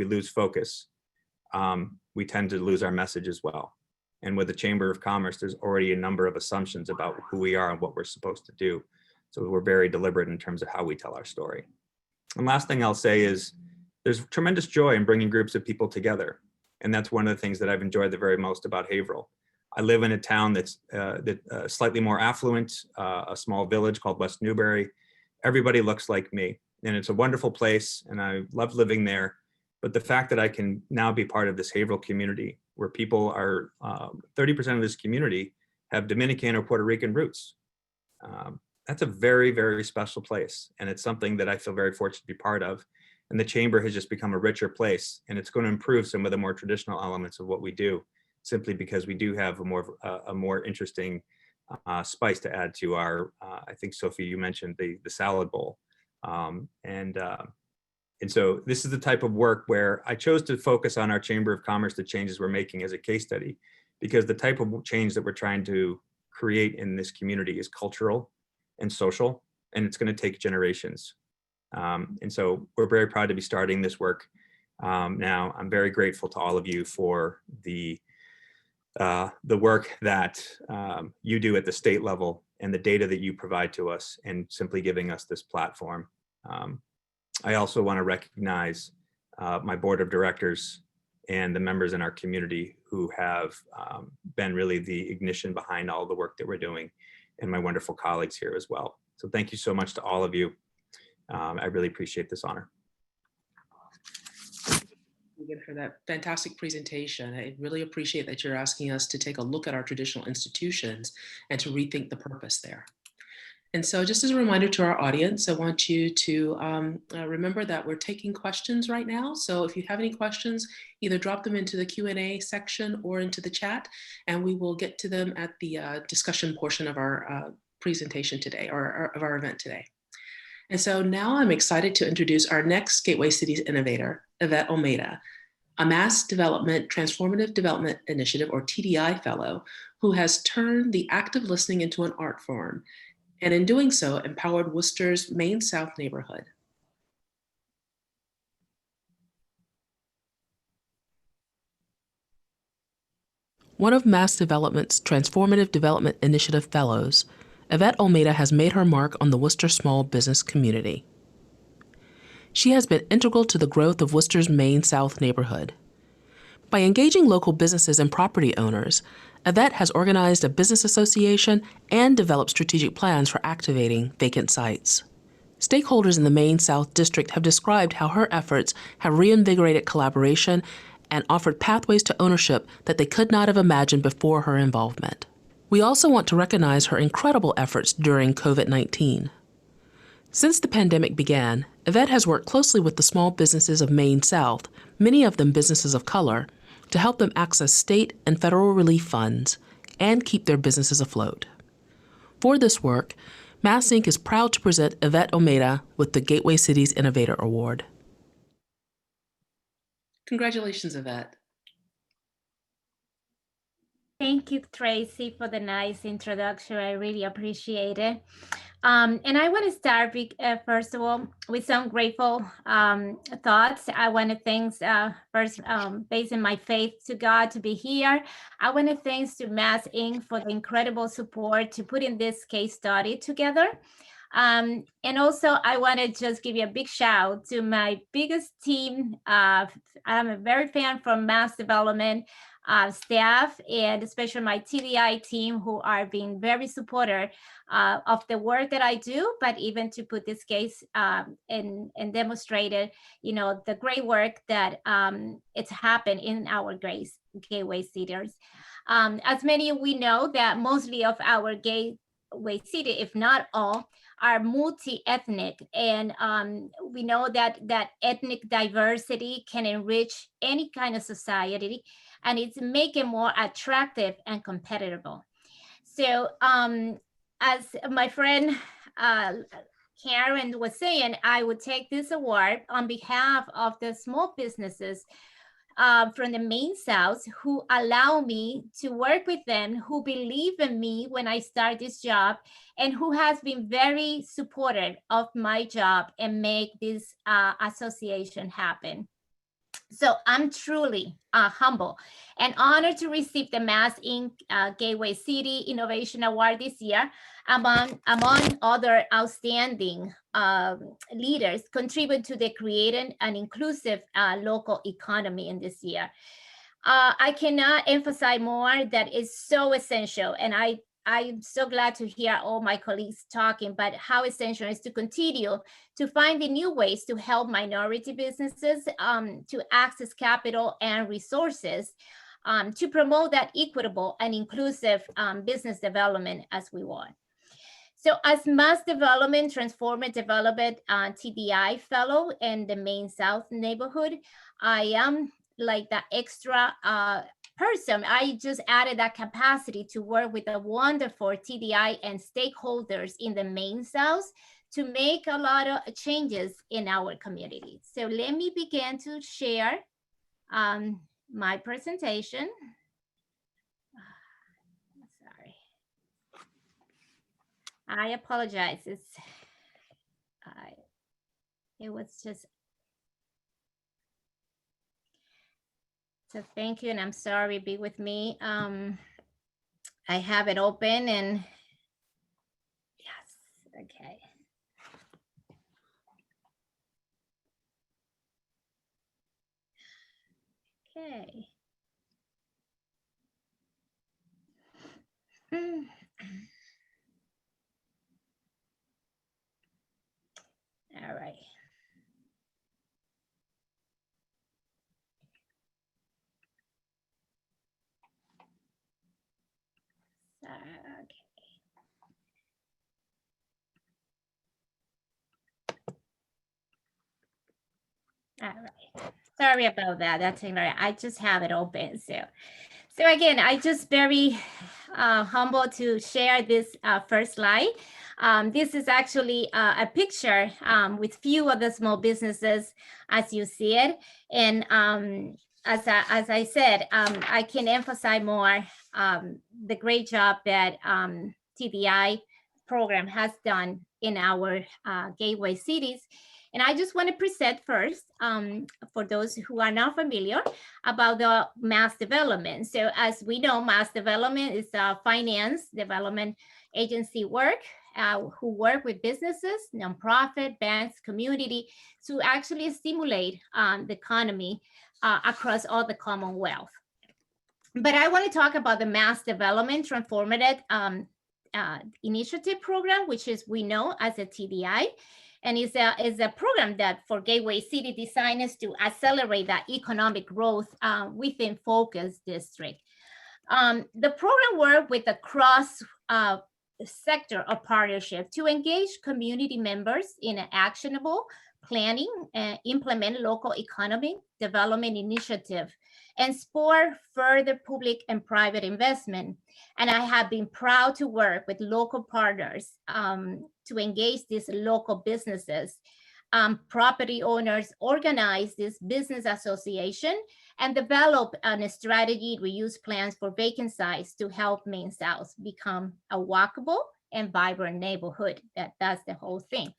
lose focus, we tend to lose our message as well. And with the Chamber of Commerce, there's already a number of assumptions about who we are and what we're supposed to do. So we're very deliberate in terms of how we tell our story. And last thing I'll say is there's tremendous joy in bringing groups of people together. And that's one of the things that I've enjoyed the very most about Haverhill. I live in a town that's slightly more affluent, a small village called West Newbury. Everybody looks like me. And it's a wonderful place and I love living there. But the fact that I can now be part of this Haverhill community where people are, 30% of this community have Dominican or Puerto Rican roots. That's a very, very special place. And it's something that I feel very fortunate to be part of. And the chamber has just become a richer place. And it's going to improve some of the more traditional elements of what we do, simply because we do have a more interesting spice to add to our, I think, Sophie, you mentioned the salad bowl. And so this is the type of work where I chose to focus on our Chamber of Commerce, the changes we're making as a case study, because the type of change that we're trying to create in this community is cultural and social, and it's going to take generations. And so we're very proud to be starting this work now. I'm very grateful to all of you for the work that you do at the state level and the data that you provide to us and simply giving us this platform. I also want to recognize my board of directors and the members in our community who have been really the ignition behind all the work that we're doing, and my wonderful colleagues here as well. So thank you so much to all of you. I really appreciate this honor. Again, for that fantastic presentation. I really appreciate that you're asking us to take a look at our traditional institutions and to rethink the purpose there. And so just as a reminder to our audience, I want you to remember that we're taking questions right now. So if you have any questions, either drop them into the Q&A section or into the chat, and we will get to them at the discussion portion of our presentation today, or of our event today. And so now I'm excited to introduce our next Gateway Cities innovator, Yvette Almeida, a Mass Development Transformative Development Initiative, or TDI fellow, who has turned the active listening into an art form, and in doing so, empowered Worcester's Main South neighborhood. one of Mass Development's Transformative Development Initiative Fellows, Yvette Almeida has made her mark on the Worcester small business community. She has been integral to the growth of Worcester's Main South neighborhood. By engaging local businesses and property owners, Yvette has organized a business association and developed strategic plans for activating vacant sites. Stakeholders in the Main South District have described how her efforts have reinvigorated collaboration and offered pathways to ownership that they could not have imagined before her involvement. We also want to recognize her incredible efforts during COVID-19. Since the pandemic began, Yvette has worked closely with the small businesses of Main South, many of them businesses of color, to help them access state and federal relief funds and keep their businesses afloat. For this work, Mass Inc. is proud to present Yvette Almeida with the Gateway Cities Innovator Award. Congratulations, Yvette. Thank you, Tracy, for the nice introduction. I really appreciate it. And I want to start, first of all, with some grateful thoughts. I want to thank first, based on my faith to God to be here. I want to thank to Mass Inc. for the incredible support to putting this case study together. And also, I want to just give you a big shout to my biggest team. I'm a very fan from Mass Development staff, and especially my TDI team, who are being very supportive of the work that I do, but even to put this case and demonstrated, the great work that it's happened in our gateway cities. As many of we know that mostly of our gateway city, if not all, are multi-ethnic, and we know that ethnic diversity can enrich any kind of society, and it's making more attractive and competitive. So as my friend Karen was saying, I would take this award on behalf of the small businesses from the Main South who allow me to work with them, who believe in me when I start this job, and who has been very supportive of my job and make this association happen. So I'm truly humble and honored to receive the Mass Inc. Gateway City Innovation Award this year, among other outstanding leaders contribute to the creating an inclusive local economy in this year. I cannot emphasize more that it's so essential, and I'm so glad to hear all my colleagues talking about how essential it is to continue to find the new ways to help minority businesses to access capital and resources to promote that equitable and inclusive business development as we want. So as Mass Development, Transformative Development TDI Fellow in the Main South neighborhood, I am like the extra person. I just added that capacity to work with the wonderful TDI and stakeholders in the Main South to make a lot of changes in our community. So let me begin to share my presentation. Sorry. I apologize. It was just, so thank you, and I'm sorry, be with me. I have it open, and yes, okay. Okay. All right. Okay. All right. Sorry about that. That's all right. I just have it open. So again, I just very humble to share this first slide. This is actually a picture with few of the small businesses as you see it. And as I said, I can emphasize more the great job that TDI program has done in our gateway cities. And I just want to present first, for those who are not familiar, about the mass development. So as we know, mass development is a finance development agency work who work with businesses, nonprofit, banks, community to actually stimulate the economy across all the Commonwealth. But I want to talk about the Mass Development Transformative Initiative Program, which is we know as a TDI, and is a program that for Gateway City designers to accelerate that economic growth within focus district. The program works with a cross sector of partnership to engage community members in an actionable planning and implement local economic development initiative and spur further public and private investment. And I have been proud to work with local partners to engage these local businesses. Property owners organize this business association and develop a strategy reuse plans for vacant sites to help Main South become a walkable and vibrant neighborhood. That's the whole thing.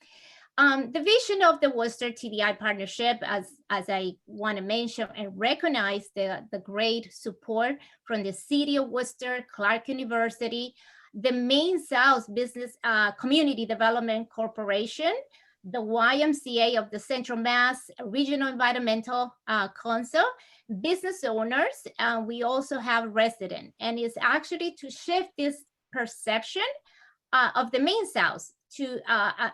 The vision of the Worcester TDI partnership, as I want to mention and recognize the great support from the City of Worcester, Clark University, the Main South Business Community Development Corporation, the YMCA of the Central Mass Regional Environmental Council, business owners, we also have residents, and it's actually to shift this perception of the Main South to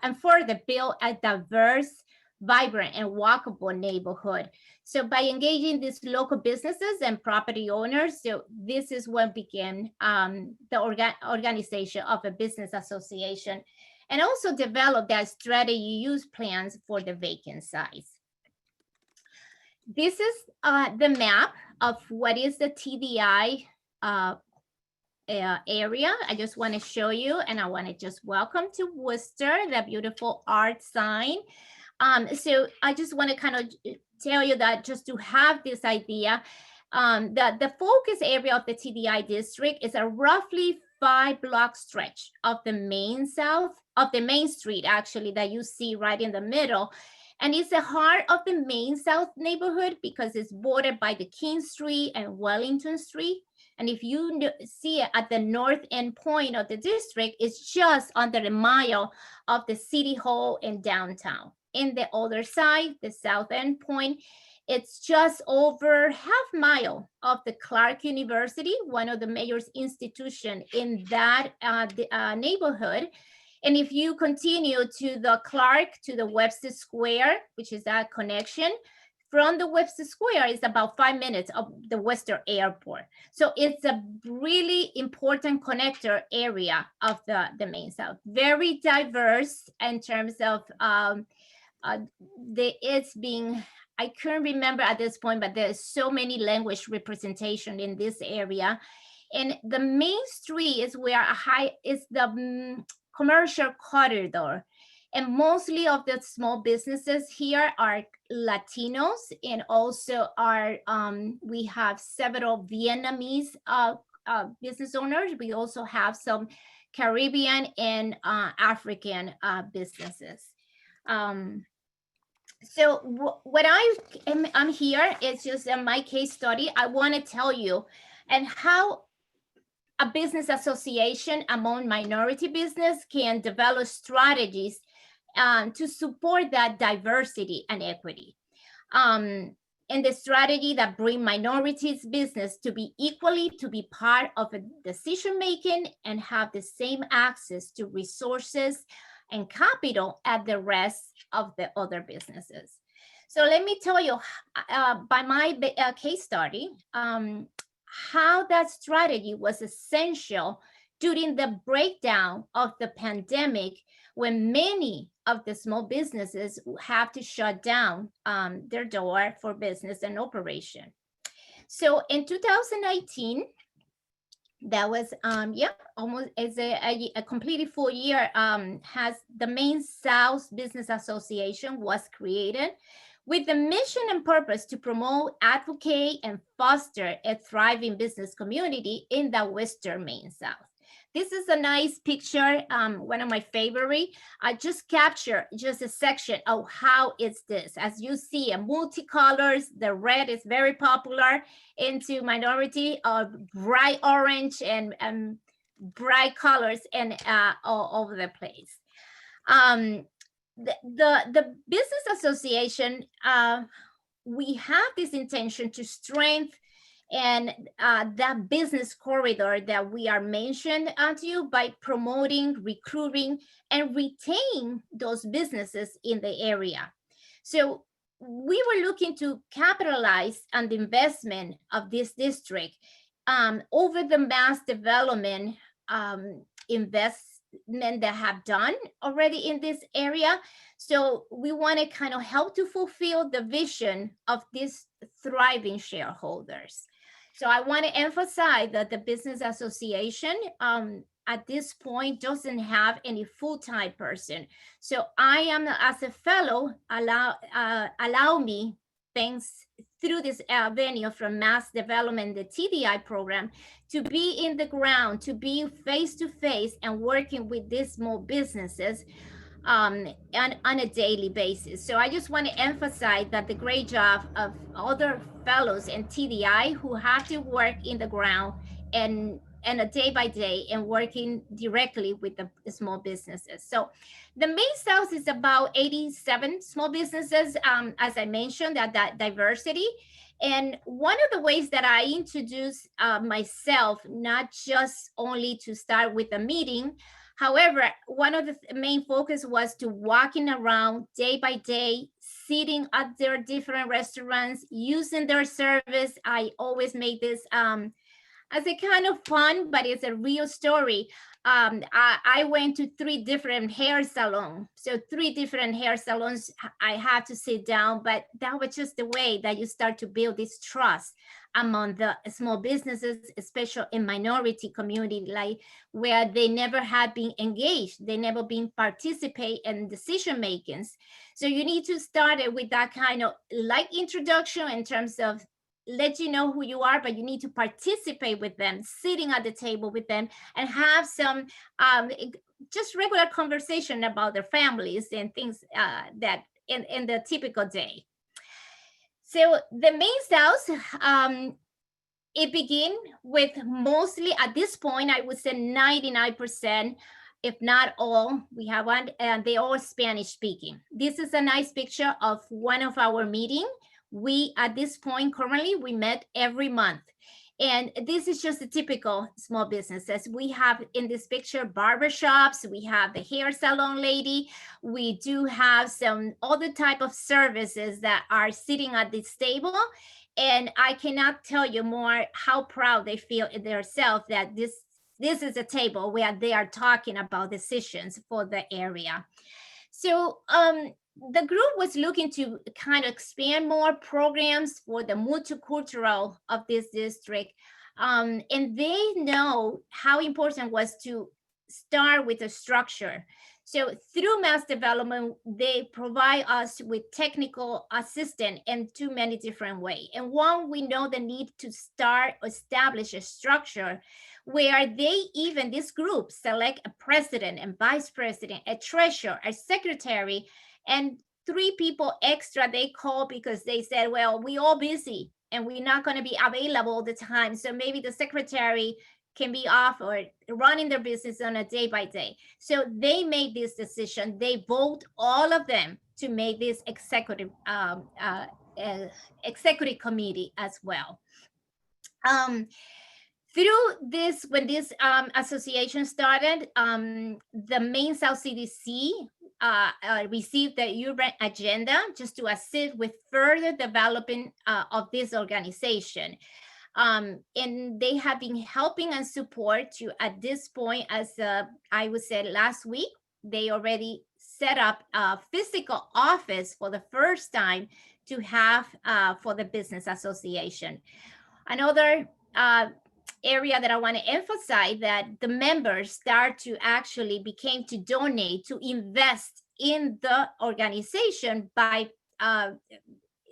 and further build a diverse, vibrant, and walkable neighborhood. So by engaging these local businesses and property owners, so this is what began the organization of a business association, and also develop that strategy use plans for the vacant sites. This is the map of what is the TDI area. I just want to show you, and I want to just welcome to Worcester, the beautiful art sign. So I just want to kind of tell you that just to have this idea, that the focus area of the TDI district is a roughly 5-block stretch of the Main South, of the Main Street actually, that you see right in the middle. And it's the heart of the Main South neighborhood because it's bordered by the King Street and Wellington Street. And if you see it at the north end point of the district, it's just under a mile of the City Hall and downtown. In the other side, the south end point, it's just over half mile of the Clark University, one of the major institutions in that neighborhood. And if you continue to the Clark to the Webster Square, which is that connection, from the Webster Square is about 5 minutes of the Worcester Airport. So it's a really important connector area of the Main South. Very diverse in terms of it's being, I couldn't remember at this point, but there's so many language representation in this area. And the Main Street is where is the commercial corridor. And mostly of the small businesses here are Latinos, and also we have several Vietnamese business owners. We also have some Caribbean and African businesses. So what I'm here is just my case study. I want to tell you and how a business association among minority business can develop strategies to support that diversity and equity. And the strategy that bring minorities business to be part of a decision-making and have the same access to resources and capital as the rest of the other businesses. So let me tell you by my case study, how that strategy was essential during the breakdown of the pandemic, when many of the small businesses have to shut down their door for business and operation. So in 2019, that was almost as a completely full year, has the Main South Business Association was created with the mission and purpose to promote, advocate, and foster a thriving business community in the Western Main South. this is a nice picture, one of my favorite. I just capture just a section of how it's this. As you see, multicolors, the red is very popular into minority, bright orange and bright colors and all over the place. The business association, we have this intention to strengthen and that business corridor that we are mentioned to you by promoting, recruiting, and retain those businesses in the area. So we were looking to capitalize on the investment of this district over the mass development investment that have done already in this area. So we want to kind of help to fulfill the vision of these thriving shareholders. So I want to emphasize that the business association at this point doesn't have any full-time person. So I am, as a fellow, allow me, thanks through this venue from Mass Development, the TDI program, to be in the ground, to be face-to-face and working with these small businesses on a daily basis. So I just want to emphasize that the great job of other fellows in TDI who have to work in the ground and a day by day and working directly with the small businesses. So the Main South is about 87 small businesses, as I mentioned, that diversity. And one of the ways that I introduce myself, not just only to start with a meeting, however, one of the main focus was to walking around day by day, sitting at their different restaurants, using their service. I always make this as a kind of fun, but it's a real story. I went to 3 different hair salons. So 3 different hair salons, I had to sit down, but that was just the way that you start to build this trust among the small businesses, especially in minority community, like where they never had been engaged, they never been participate in decision makings. So you need to start it with that kind of light introduction in terms of let you know who you are, but you need to participate with them, sitting at the table with them, and have some just regular conversation about their families and things that in the typical day. So the Main South, it began with mostly at this point, I would say 99%, if not all, we have one, and they all Spanish speaking. This is a nice picture of one of our meetings. We, at this point, currently, we met every month. And this is just a typical small businesses. We have in this picture barbershops, we have the hair salon lady, we do have some other type of services that are sitting at this table. And I cannot tell you more how proud they feel in themselves that this is a table where they are talking about decisions for the area. So the group was looking to kind of expand more programs for the multicultural of this district. And they know how important it was to start with a structure. So through mass development, they provide us with technical assistance in too many different ways. And one, we know the need to establish a structure where they even, this group, select a president and vice president, a treasurer, a secretary, and 3 people extra they call because they said, well, we all busy and we're not going to be available all the time. So maybe the secretary can be off or running their business on a day by day. So they made this decision. They vote all of them to make this executive committee as well. Through this, when this association started, the Main South CDC received the urban agenda just to assist with further development of this organization. And they have been helping and support to, at this point, as I would say last week, they already set up a physical office for the first time to have for the business association. Another area that I want to emphasize that the members start to actually became to donate, to invest in the organization by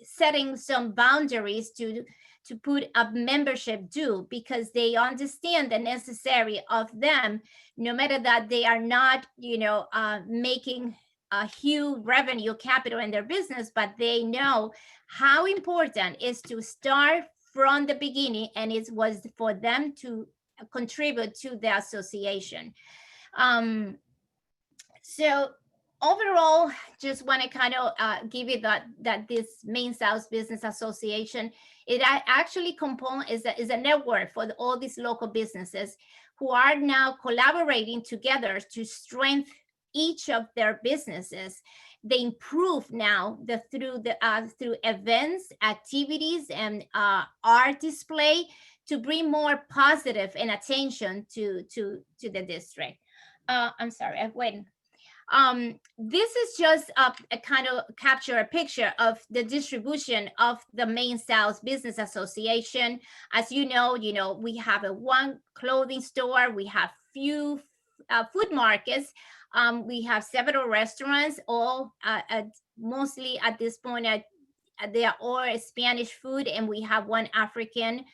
setting some boundaries to to put a membership due, because they understand the necessary of them, no matter that they are not, making a huge revenue capital in their business, but they know how important it is to start from the beginning, and it was for them to contribute to the association. So overall, just want to kind of give you that this Main South Business Association, it actually is a network for all these local businesses who are now collaborating together to strengthen each of their businesses. They improve now through events, activities, and art display to bring more positive and attention to the district. I'm sorry, I went. This is just a kind of capture a picture of the distribution of the Main South Business Association. As you know, we have one clothing store, we have few food markets, we have several restaurants, all mostly at this point they are all Spanish food, and we have one African.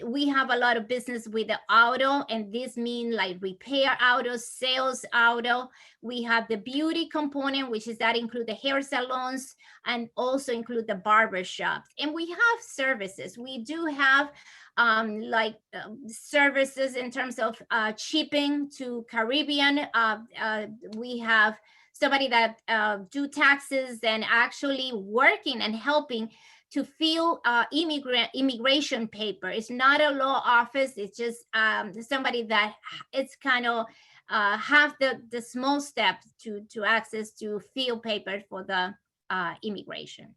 We have a lot of business with the auto, and this means like repair auto, sales auto. We have the beauty component, which is that include the hair salons and also include the barber shops. And we have services. We do have services in terms of shipping to Caribbean. We have somebody that do taxes and actually working and helping to fill immigration paper. It's not a law office. It's just somebody that it's kind of have the small steps to access to fill paper for the immigration.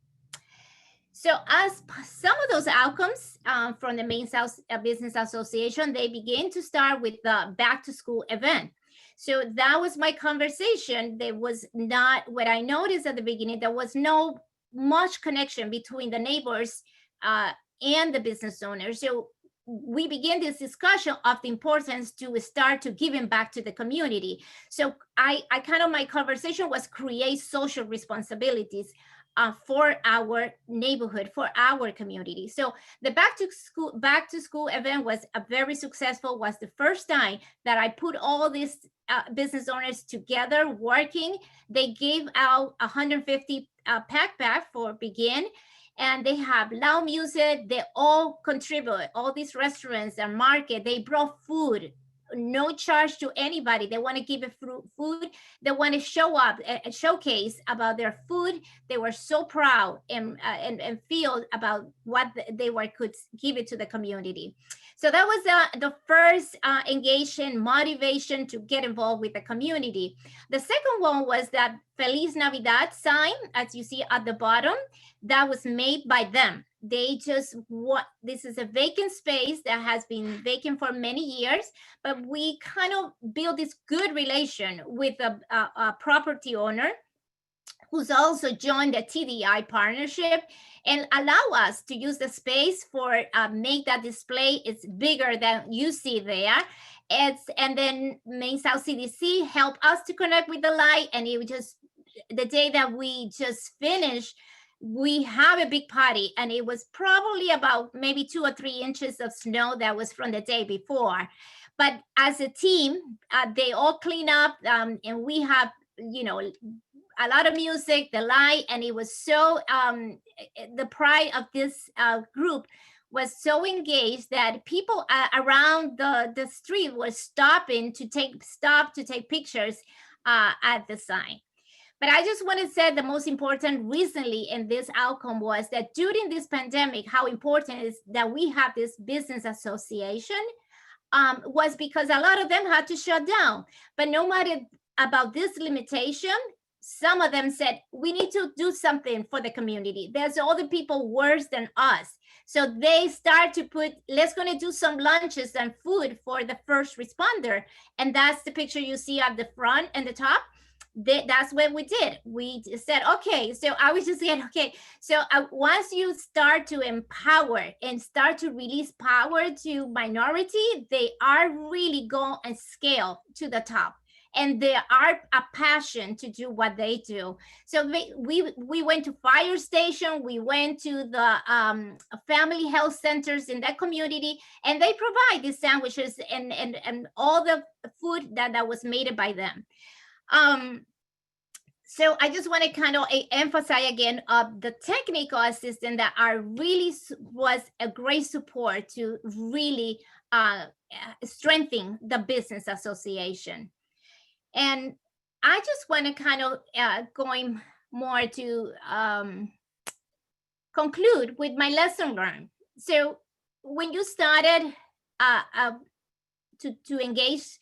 So as some of those outcomes from the Main South Business Association, they begin to start with the back to school event. So that was my conversation. There was not, what I noticed at the beginning, there was no much connection between the neighbors and the business owners. So we began this discussion of the importance to start to giving back to the community. So I kind of, my conversation was create social responsibilities for our neighborhood, for our community. So the back to school event was a very successful, was the first time that I put all these business owners together working. They gave out 150 backpack for begin, and they have loud music. They all contribute, all these restaurants and market, they brought food, no charge to anybody. They want to give it food. They want to show up and showcase about their food. They were so proud and feel about what they could give it to the community. So that was the first engagement, motivation to get involved with the community. The second one was that Feliz Navidad sign, as you see at the bottom, that was made by them. They just want, this is a vacant space that has been vacant for many years, but we kind of build this good relation with a property owner who's also joined the TDI partnership and allow us to use the space for make that display. It's bigger than you see there. And then Main South CDC helped us to connect with the light, and it was just the day that we just finished, we have a big party, and it was probably about maybe 2 or 3 inches of snow that was from the day before. But as a team, they all clean up, and we have, a lot of music, the light, and it was so, the pride of this group was so engaged that people around the street were stopping to take pictures at the sign. But I just want to say the most important recently in this outcome was that during this pandemic, how important it is that we have this business association was because a lot of them had to shut down. But no matter about this limitation, some of them said, we need to do something for the community. There's other people worse than us. So they start to put, let's going to do some lunches and food for the first responder. And that's the picture you see at the front and the top. That's what we did. We said, okay, so I was just saying, okay, so once you start to empower and start to release power to minority, they are really going and scale to the top. and they are a passion to do what they do. So we went to fire station, we went to the family health centers in that community, and they provide these sandwiches and all the food that was made by them. So I just want to kind of emphasize again the technical assistance that was a great support to really strengthen the business association. And I just want to kind of going more to conclude with my lesson learned. So when you started to engage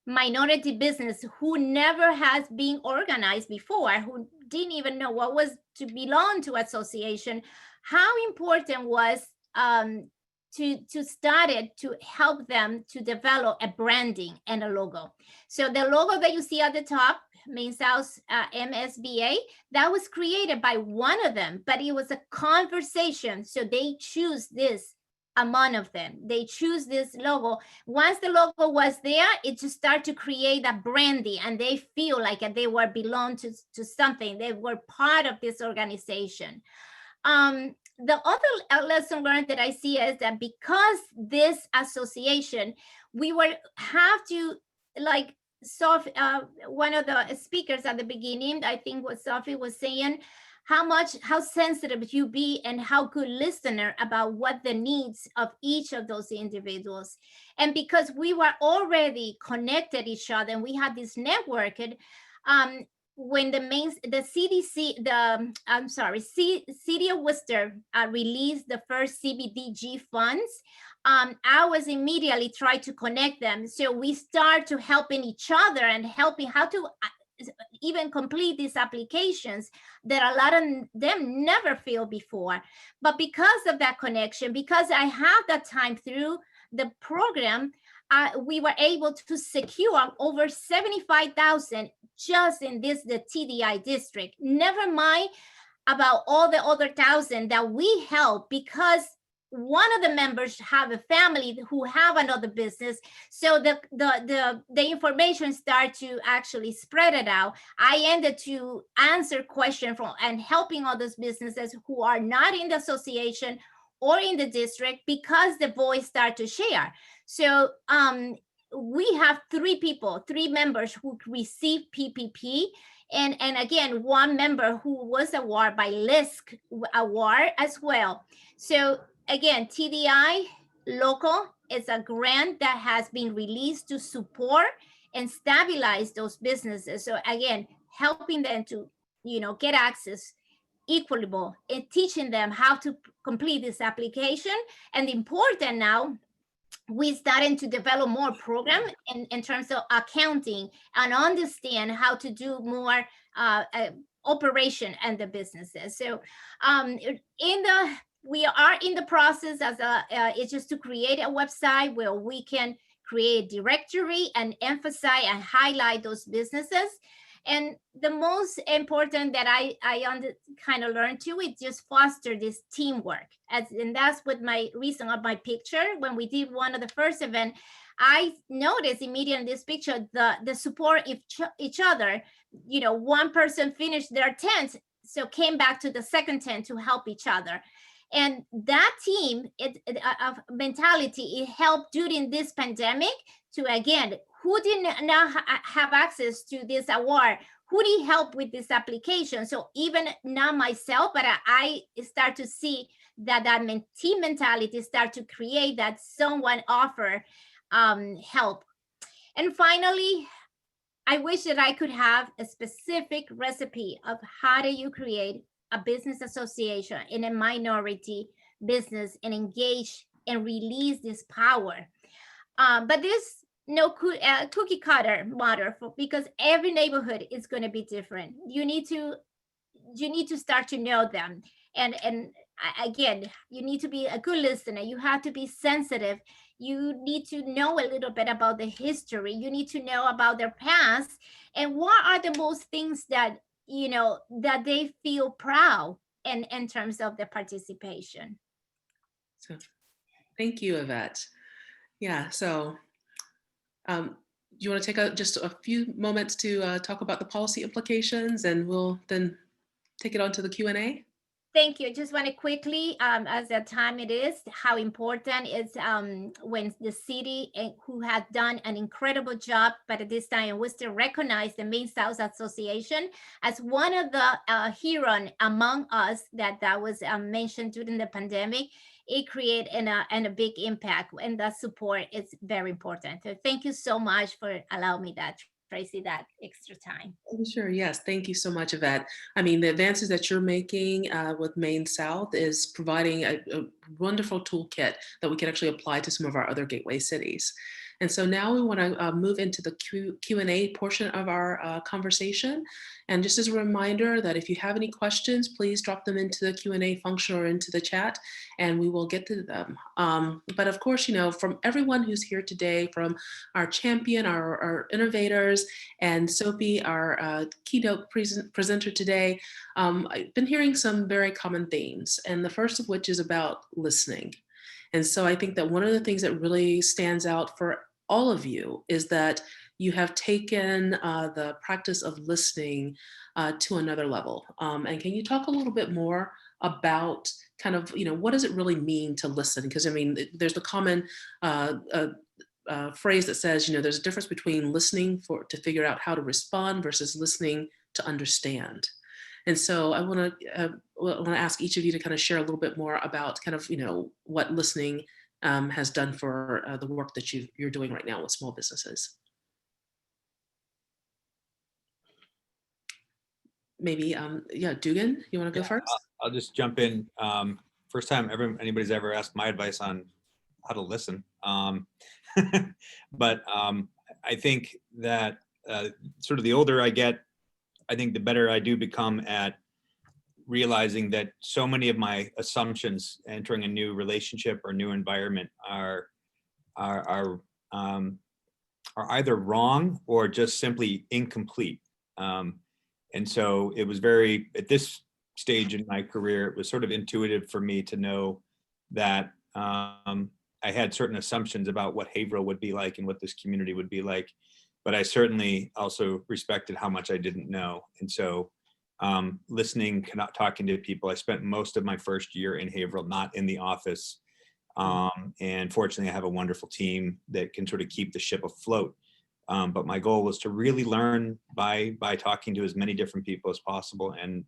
minority business who never has been organized before, who didn't even know what was to belong to association, how important was to start it to help them to develop a branding and a logo. So the logo that you see at the top, Main South MSBA, that was created by one of them, but it was a conversation. So they choose this among of them. They choose this logo. Once the logo was there, it just started to create a branding, and they feel like they were belong to something. They were part of this organization. The other lesson learned that I see is that because this association, we have to, like one of the speakers at the beginning, I think what Sophie was saying, how sensitive you be and how good listener about what the needs of each of those individuals. And because we were already connected each other and we had this network, when the CDC, City of Worcester released the first CBDG funds, I was immediately trying to connect them. So we start to helping each other and helping how to even complete these applications that a lot of them never feel before. But because of that connection, because I have that time through the program, we were able to secure over 75,000 just in the TDI district. Never mind about all the other 1,000 that we help, because one of the members have a family who have another business. So the information start to actually spread it out. I ended to answer questions from and helping all those businesses who are not in the association or in the district, because the voice start to share. So we have three members who receive PPP. And again, one member who was awarded by LISC award as well. So again, TDI local is a grant that has been released to support and stabilize those businesses. So again, helping them to, get access equitable and teaching them how to complete this application. And important now, we starting to develop more program in terms of accounting and understand how to do more operation and the businesses. So we are in the process it's just to create a website where we can create directory and emphasize and highlight those businesses. And the most important that I kind of learned too, is just foster this teamwork. And that's what my reason of my picture. When we did one of the first event, I noticed immediately in this picture, the support each other. One person finished their tent, so came back to the second tent to help each other. And that team mentality, it helped during this pandemic to, again, who didn't now have access to this award, who did help with this application. So even not myself, but I start to see that team mentality start to create that someone offer help. And finally, I wish that I could have a specific recipe of how do you create a business association in a minority business and engage and release this power. But there's no cookie cutter model because every neighborhood is going to be different. You need to start to know them. And again, you need to be a good listener. You have to be sensitive. You need to know a little bit about the history. You need to know about their past and what are the most things that that they feel proud in terms of the participation. So thank you, Yvette. Yeah, so you want to take just a few moments to talk about the policy implications, and we'll then take it on to the Q&A? Thank you. Just want to quickly, as the time it is, how important is when the city who had done an incredible job, but at this time we still recognize the Main South Association as one of the hero among us that was mentioned during the pandemic. It created a big impact, and that support is very important. So thank you so much for allowing me that, Tracy, that extra time. Oh, sure. Yes. Thank you so much, Yvette. I mean, the advances that you're making with Main South is providing a wonderful toolkit that we can actually apply to some of our other gateway cities. And so now we want to move into the Q&A portion of our conversation. And just as a reminder that if you have any questions, please drop them into the Q&A function or into the chat, and we will get to them. But of course, you know, from everyone who's here today, from our champion, our innovators, and Sophie, our keynote presenter today, I've been hearing some very common themes, and the first of which is about listening. And so I think that one of the things that really stands out for all of you is that you have taken the practice of listening to another level. And can you talk a little bit more about kind of, you know, what does it really mean to listen? Because I mean, there's the common phrase that says, you know, there's a difference between listening to figure out how to respond versus listening to understand. And so I want to ask each of you to kind of share a little bit more about kind of, you know, what listening has done for the work that you're doing right now with small businesses. Maybe, yeah, Dugan, you want to go first? I'll just jump in. First time anybody's ever asked my advice on how to listen. But I think that sort of the older I get, I think the better I do become at realizing that so many of my assumptions entering a new relationship or new environment are either wrong or just simply incomplete. And so it was at this stage in my career, it was sort of intuitive for me to know that I had certain assumptions about what Haverhill would be like and what this community would be like. But I certainly also respected how much I didn't know. And so listening, talking to people, I spent most of my first year in Haverhill, not in the office. And fortunately, I have a wonderful team that can sort of keep the ship afloat. But my goal was to really learn by talking to as many different people as possible. And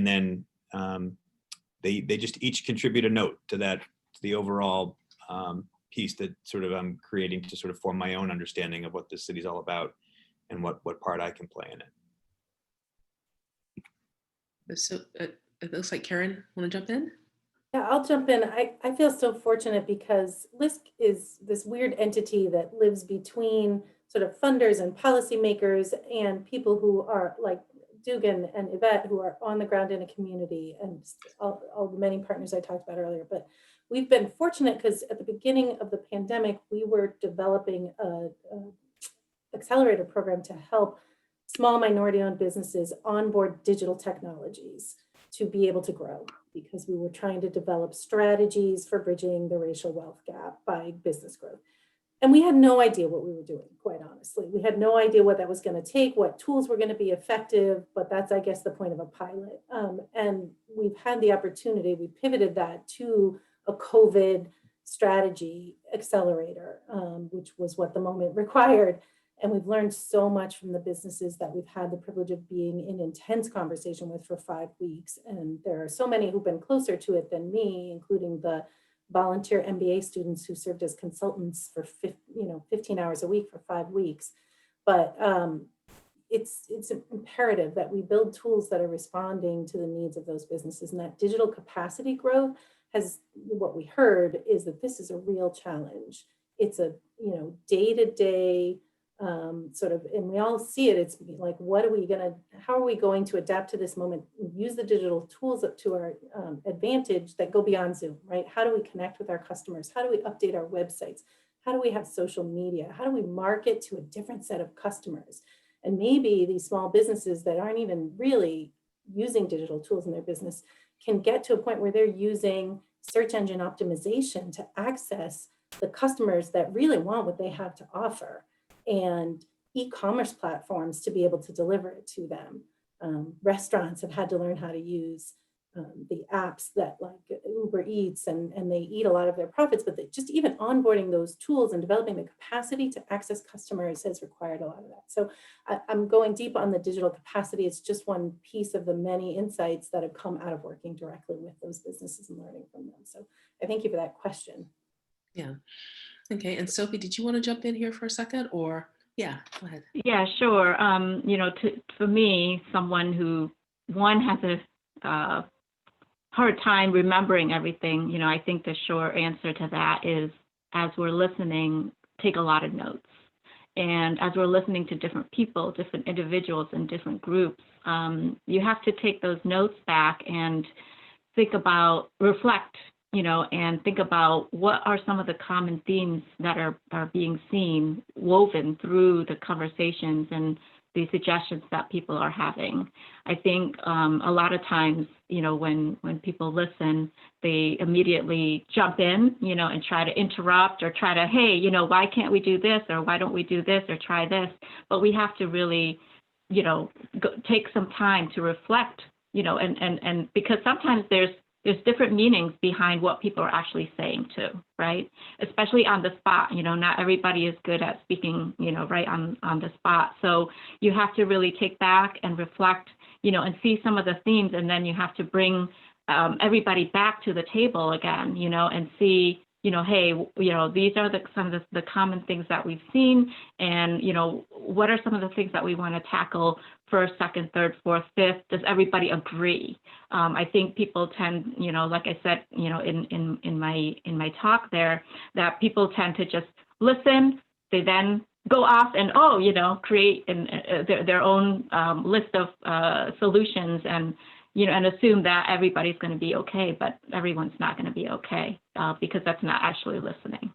then they just each contribute a note to the overall piece that sort of I'm creating to sort of form my own understanding of what this city's all about and what part I can play in it. So it looks like Karen, want to jump in? Yeah, I'll jump in. I feel so fortunate because LISC is this weird entity that lives between sort of funders and policymakers and people who are like Dugan and Yvette, who are on the ground in a community, and all the many partners I talked about earlier. But we've been fortunate because at the beginning of the pandemic, we were developing a accelerator program to help small minority-owned businesses onboard digital technologies to be able to grow, because we were trying to develop strategies for bridging the racial wealth gap by business growth. And we had no idea what we were doing, quite honestly. We had no idea what that was going to take, what tools were going to be effective, but that's, I guess, the point of a pilot. And we've had the opportunity, we pivoted that to a COVID strategy accelerator, which was what the moment required. And we've learned so much from the businesses that we've had the privilege of being in intense conversation with for 5 weeks. And there are so many who've been closer to it than me, including the volunteer MBA students who served as consultants for 15 hours a week for 5 weeks. But it's imperative that we build tools that are responding to the needs of those businesses, and that digital capacity growth has, what we heard is that this is a real challenge. It's a day-to-day sort of, and we all see it, it's like, how are we going to adapt to this moment, use the digital tools up to our advantage that go beyond Zoom, right? How do we connect with our customers? How do we update our websites? How do we have social media? How do we market to a different set of customers? And maybe these small businesses that aren't even really using digital tools in their business can get to a point where they're using search engine optimization to access the customers that really want what they have to offer. and e-commerce platforms to be able to deliver it to them. Restaurants have had to learn how to use the apps that like Uber Eats, and they eat a lot of their profits, but just even onboarding those tools and developing the capacity to access customers has required a lot of that. So I'm going deep on the digital capacity. It's just one piece of the many insights that have come out of working directly with those businesses and learning from them. So I thank you for that question. Yeah. Okay. And Sophie, did you want to jump in here for a second, or yeah, go ahead. Yeah, sure. For me, someone who has a hard time remembering everything, I think the short answer to that is, as we're listening, take a lot of notes. And as we're listening to different people, different individuals and different groups, you have to take those notes back and reflect, and think about what are some of the common themes that are being seen, woven through the conversations and the suggestions that people are having. I think a lot of times, when people listen, they immediately jump in, and try to interrupt or try to, hey, why can't we do this, or why don't we do this, or try this? But we have to really, take some time to reflect, and because sometimes there's different meanings behind what people are actually saying too, right? Especially on the spot, not everybody is good at speaking, right on the spot. So you have to really take back and reflect, and see some of the themes, and then you have to bring everybody back to the table again, and see, hey, these are some of the common things that we've seen, and, what are some of the things that we want to tackle first, second, third, fourth, fifth? Does everybody agree? I think people tend, like I said, in my talk there, that people tend to just listen. They then go off and create their own list of solutions, and and assume that everybody's going to be okay, but everyone's not going to be okay because that's not actually listening.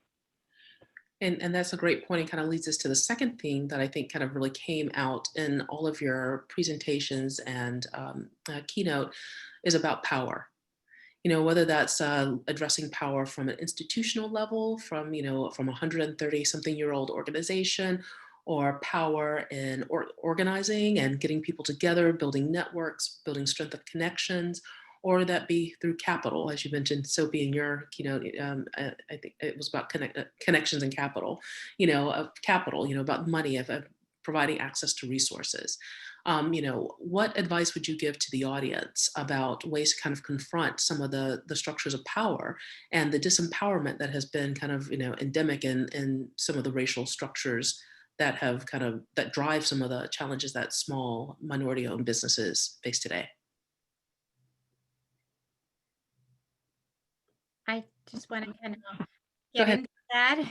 And that's a great point, and kind of leads us to the second theme that I think kind of really came out in all of your presentations and keynote, is about power. Whether that's addressing power from an institutional level, from 130-something-year-old organization, or power in organizing and getting people together, building networks, building strength of connections, or that be through capital, as you mentioned, Sophie, in your keynote. I think it was about connections and capital, of capital, about money, of providing access to resources. What advice would you give to the audience about ways to kind of confront some of the structures of power and the disempowerment that has been kind of, endemic in some of the racial structures that have that drive some of the challenges that small minority-owned businesses face today? I just want to kind of Go get ahead. into that.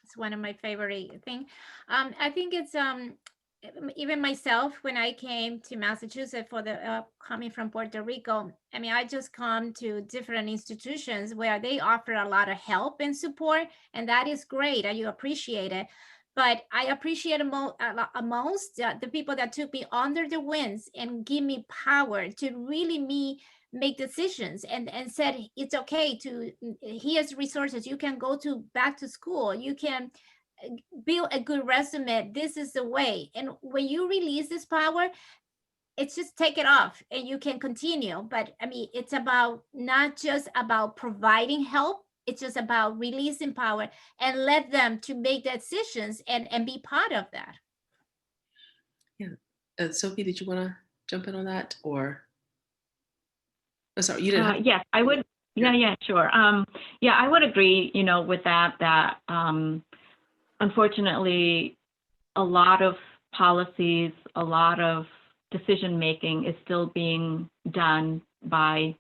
It's one of my favorite things. I think it's even myself, when I came to Massachusetts for the coming from Puerto Rico, I just come to different institutions where they offer a lot of help and support, and that is great. You appreciate it. But I appreciate most the people that took me under the wings and give me power to really make decisions, and said it's okay to, here's resources, you can go back to school, you can build a good resume, this is the way. And when you release this power, it's just take it off and you can continue. But it's about not just about providing help, it's just about releasing power and let them to make decisions and be part of that. Yeah. Sophie, did you want to jump in on that, or? Oh, sorry, you didn't. Yes, I would. Yeah, sure. I would agree, with that unfortunately, a lot of policies, a lot of decision making is still being done by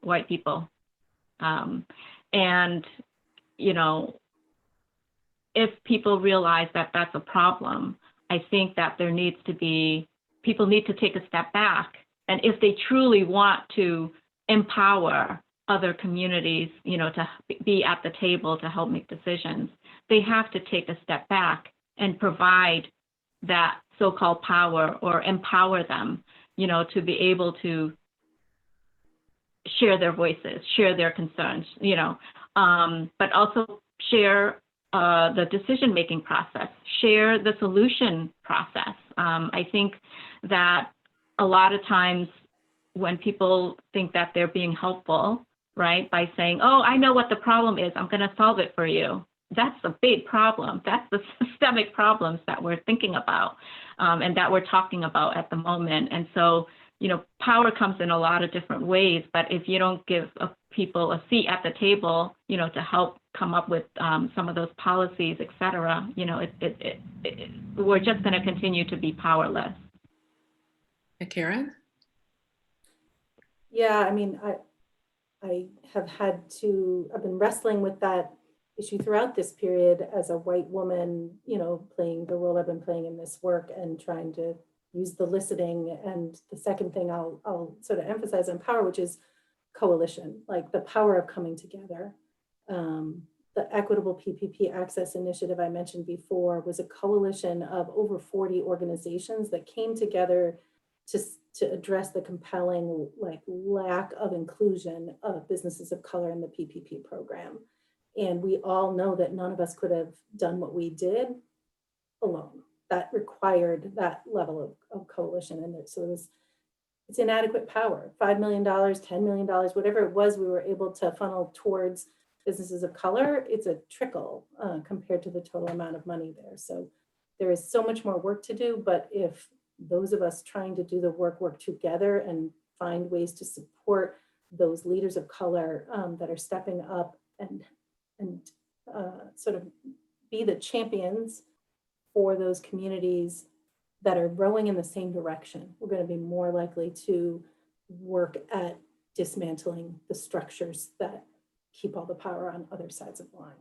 white people. And, if people realize that that's a problem, I think that people need to take a step back. And if they truly want to empower other communities, to be at the table to help make decisions, they have to take a step back and provide that so-called power, or empower them, to be able to share their voices, share their concerns, but also share the decision-making process, share the solution process. I think that a lot of times when people think that they're being helpful, right, by saying, oh, I know what the problem is, I'm going to solve it for you. That's a big problem. That's the systemic problems that we're thinking about and that we're talking about at the moment. And so, you know, power comes in a lot of different ways, but if you don't give people a seat at the table, you know, to help come up with some of those policies, et cetera, you know, we're just going to continue to be powerless. And Karen? Yeah, I mean, I've been wrestling with that issue throughout this period as a white woman, you know, playing the role I've been playing in this work and trying to use the listening. And the second thing I'll sort of emphasize on power, which is coalition, like the power of coming together. The Equitable PPP Access Initiative I mentioned before was a coalition of over 40 organizations that came together to address the compelling lack of inclusion of businesses of color in the PPP program. And we all know that none of us could have done what we did alone. That required that level of coalition. And so it's inadequate power, $5 million, $10 million, whatever it was, we were able to funnel towards businesses of color. It's a trickle compared to the total amount of money there. So there is so much more work to do, but if those of us trying to do the work together and find ways to support those leaders of color that are stepping up and sort of be the champions for those communities that are rowing in the same direction, we're going to be more likely to work at dismantling the structures that keep all the power on other sides of the line.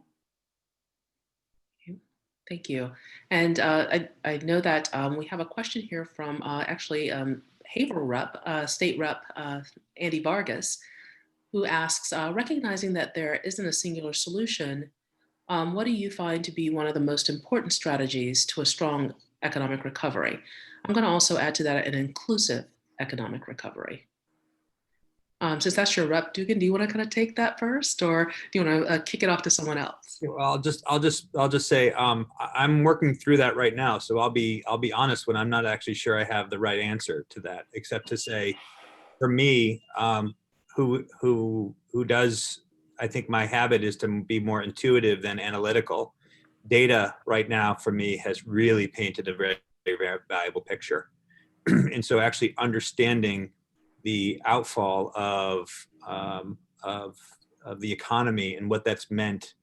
Thank you. And I know that we have a question here from Haverhill Rep, State Rep Andy Vargas, who asks, recognizing that there isn't a singular solution, what do you find to be one of the most important strategies to a strong economic recovery? I'm going to also add to that an inclusive economic recovery. Since that's your rep, Dugan, do you want to kind of take that first, or do you want to kick it off to someone else? Well, I'll just say I'm working through that right now. So I'll be honest when I'm not actually sure I have the right answer to that, except to say, for me, who does, I think my habit is to be more intuitive than analytical. Data right now for me has really painted a very, very valuable picture. And so actually understanding the outfall of the economy and what that's meant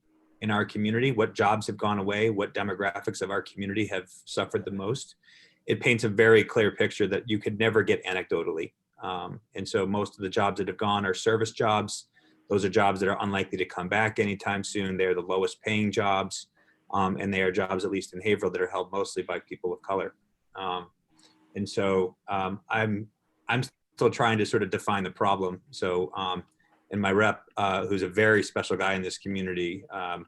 in our community, what jobs have gone away, what demographics of our community have suffered the most, it paints a very clear picture that you could never get anecdotally. And so most of the jobs that have gone are service jobs. Those are jobs that are unlikely to come back anytime soon. They're the lowest paying jobs. And they are jobs, at least in Haverhill, that are held mostly by people of color. And so I'm still trying to sort of define the problem. So, and my rep, who's a very special guy in this community, I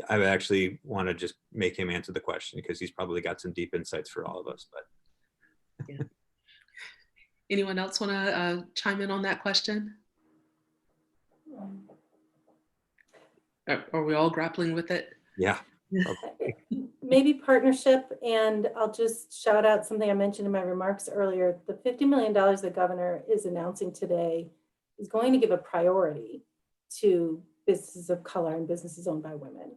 actually want to just make him answer the question because he's probably got some deep insights for all of us. But yeah. Anyone else want to chime in on that question? Are we all grappling with it? Yeah. Maybe partnership, and I'll just shout out something I mentioned in my remarks earlier. The $50 million the governor is announcing today is going to give a priority to businesses of color and businesses owned by women.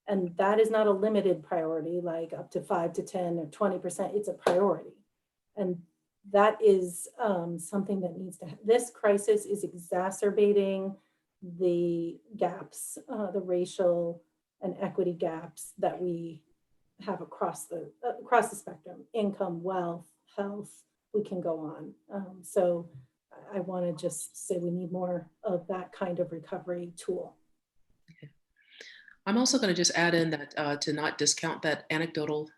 And that is not a limited priority, like up to 5 to 10 or 20%, it's a priority. And that is something that needs to, this crisis is exacerbating the gaps, the racial and equity gaps that we have across the spectrum, income, wealth, health, we can go on. So I want to just say we need more of that kind of recovery tool. Okay. I'm also going to just add in that to not discount that anecdotal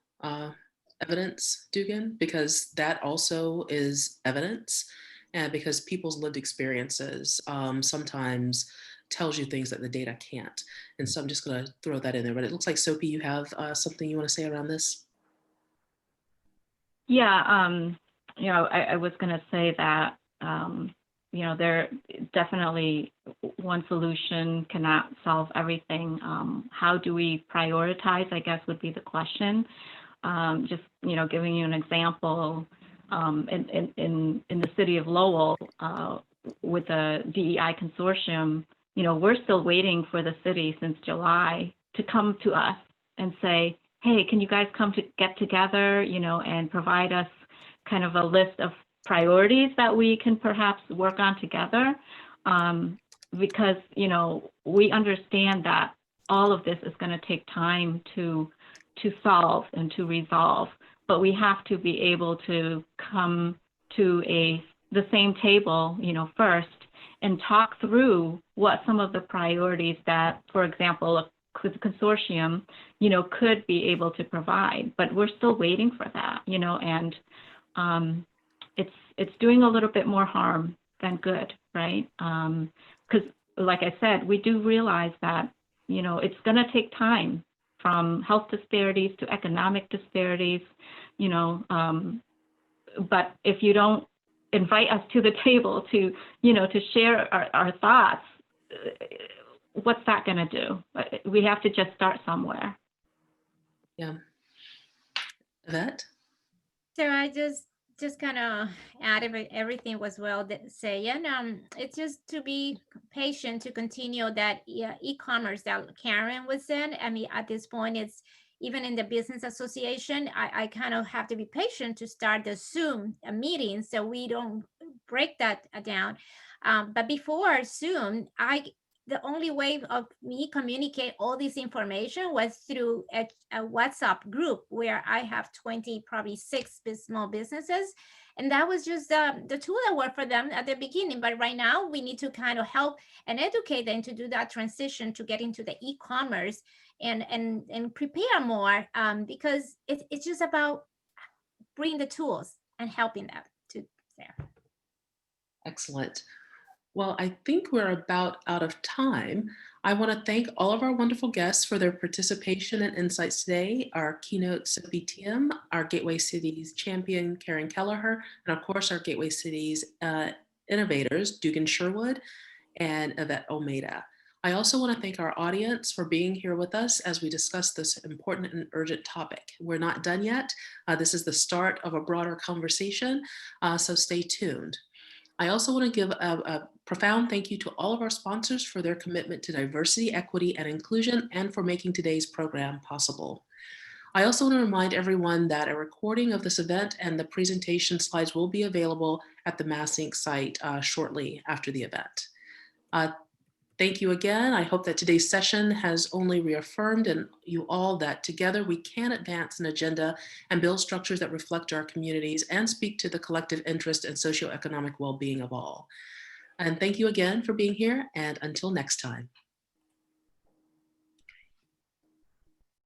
evidence, Dugan, because that also is evidence, and because people's lived experiences sometimes tells you things that the data can't. And so I'm just going to throw that in there. But it looks like, Sophie, you have something you want to say around this? Yeah, you know, I was going to say that there definitely one solution cannot solve everything. How do we prioritize, I guess, would be the question. Just, giving you an example, in the city of Lowell, with the DEI consortium, we're still waiting for the city since July to come to us and say, hey, can you guys come to get together, and provide us kind of a list of priorities that we can perhaps work on together, because we understand that all of this is going to take time to solve and to resolve, but we have to be able to come to the same table first and talk through what some of the priorities that, for example, the consortium could be able to provide, but we're still waiting for that, and it's doing a little bit more harm than good, right? Because like I said, we do realize that, it's going to take time, from health disparities to economic disparities, but if you don't invite us to the table to share our thoughts, what's that going to do? We have to just start somewhere. Yeah. Yvette? So I just kind of added everything was well said. And it's just to be patient to continue that e-commerce that Karen was saying. I mean, at this point, it's even in the business association, I kind of have to be patient to start the Zoom meeting so we don't break that down. But before Zoom, the only way of me communicate all this information was through a WhatsApp group where I have 20, probably 6 small businesses. And that was just the tool that worked for them at the beginning. But right now we need to kind of help and educate them to do that transition to get into the e-commerce and prepare more, because it's just about bringing the tools and helping them to there. Excellent. Well, I think we're about out of time. I want to thank all of our wonderful guests for their participation and insights today. Our keynote Sophie Tiem, our Gateway Cities champion, Karen Kelleher, and of course, our Gateway Cities innovators, Dugan Sherwood and Yvette Almeida. I also want to thank our audience for being here with us as we discuss this important and urgent topic. We're not done yet. This is the start of a broader conversation, so stay tuned. I also want to give a profound thank you to all of our sponsors for their commitment to diversity, equity, and inclusion, and for making today's program possible. I also want to remind everyone that a recording of this event and the presentation slides will be available at the Mass Inc. site shortly after the event. Thank you again. I hope that today's session has only reaffirmed in you all that together we can advance an agenda and build structures that reflect our communities and speak to the collective interest and socioeconomic well-being of all. And thank you again for being here, and until next time.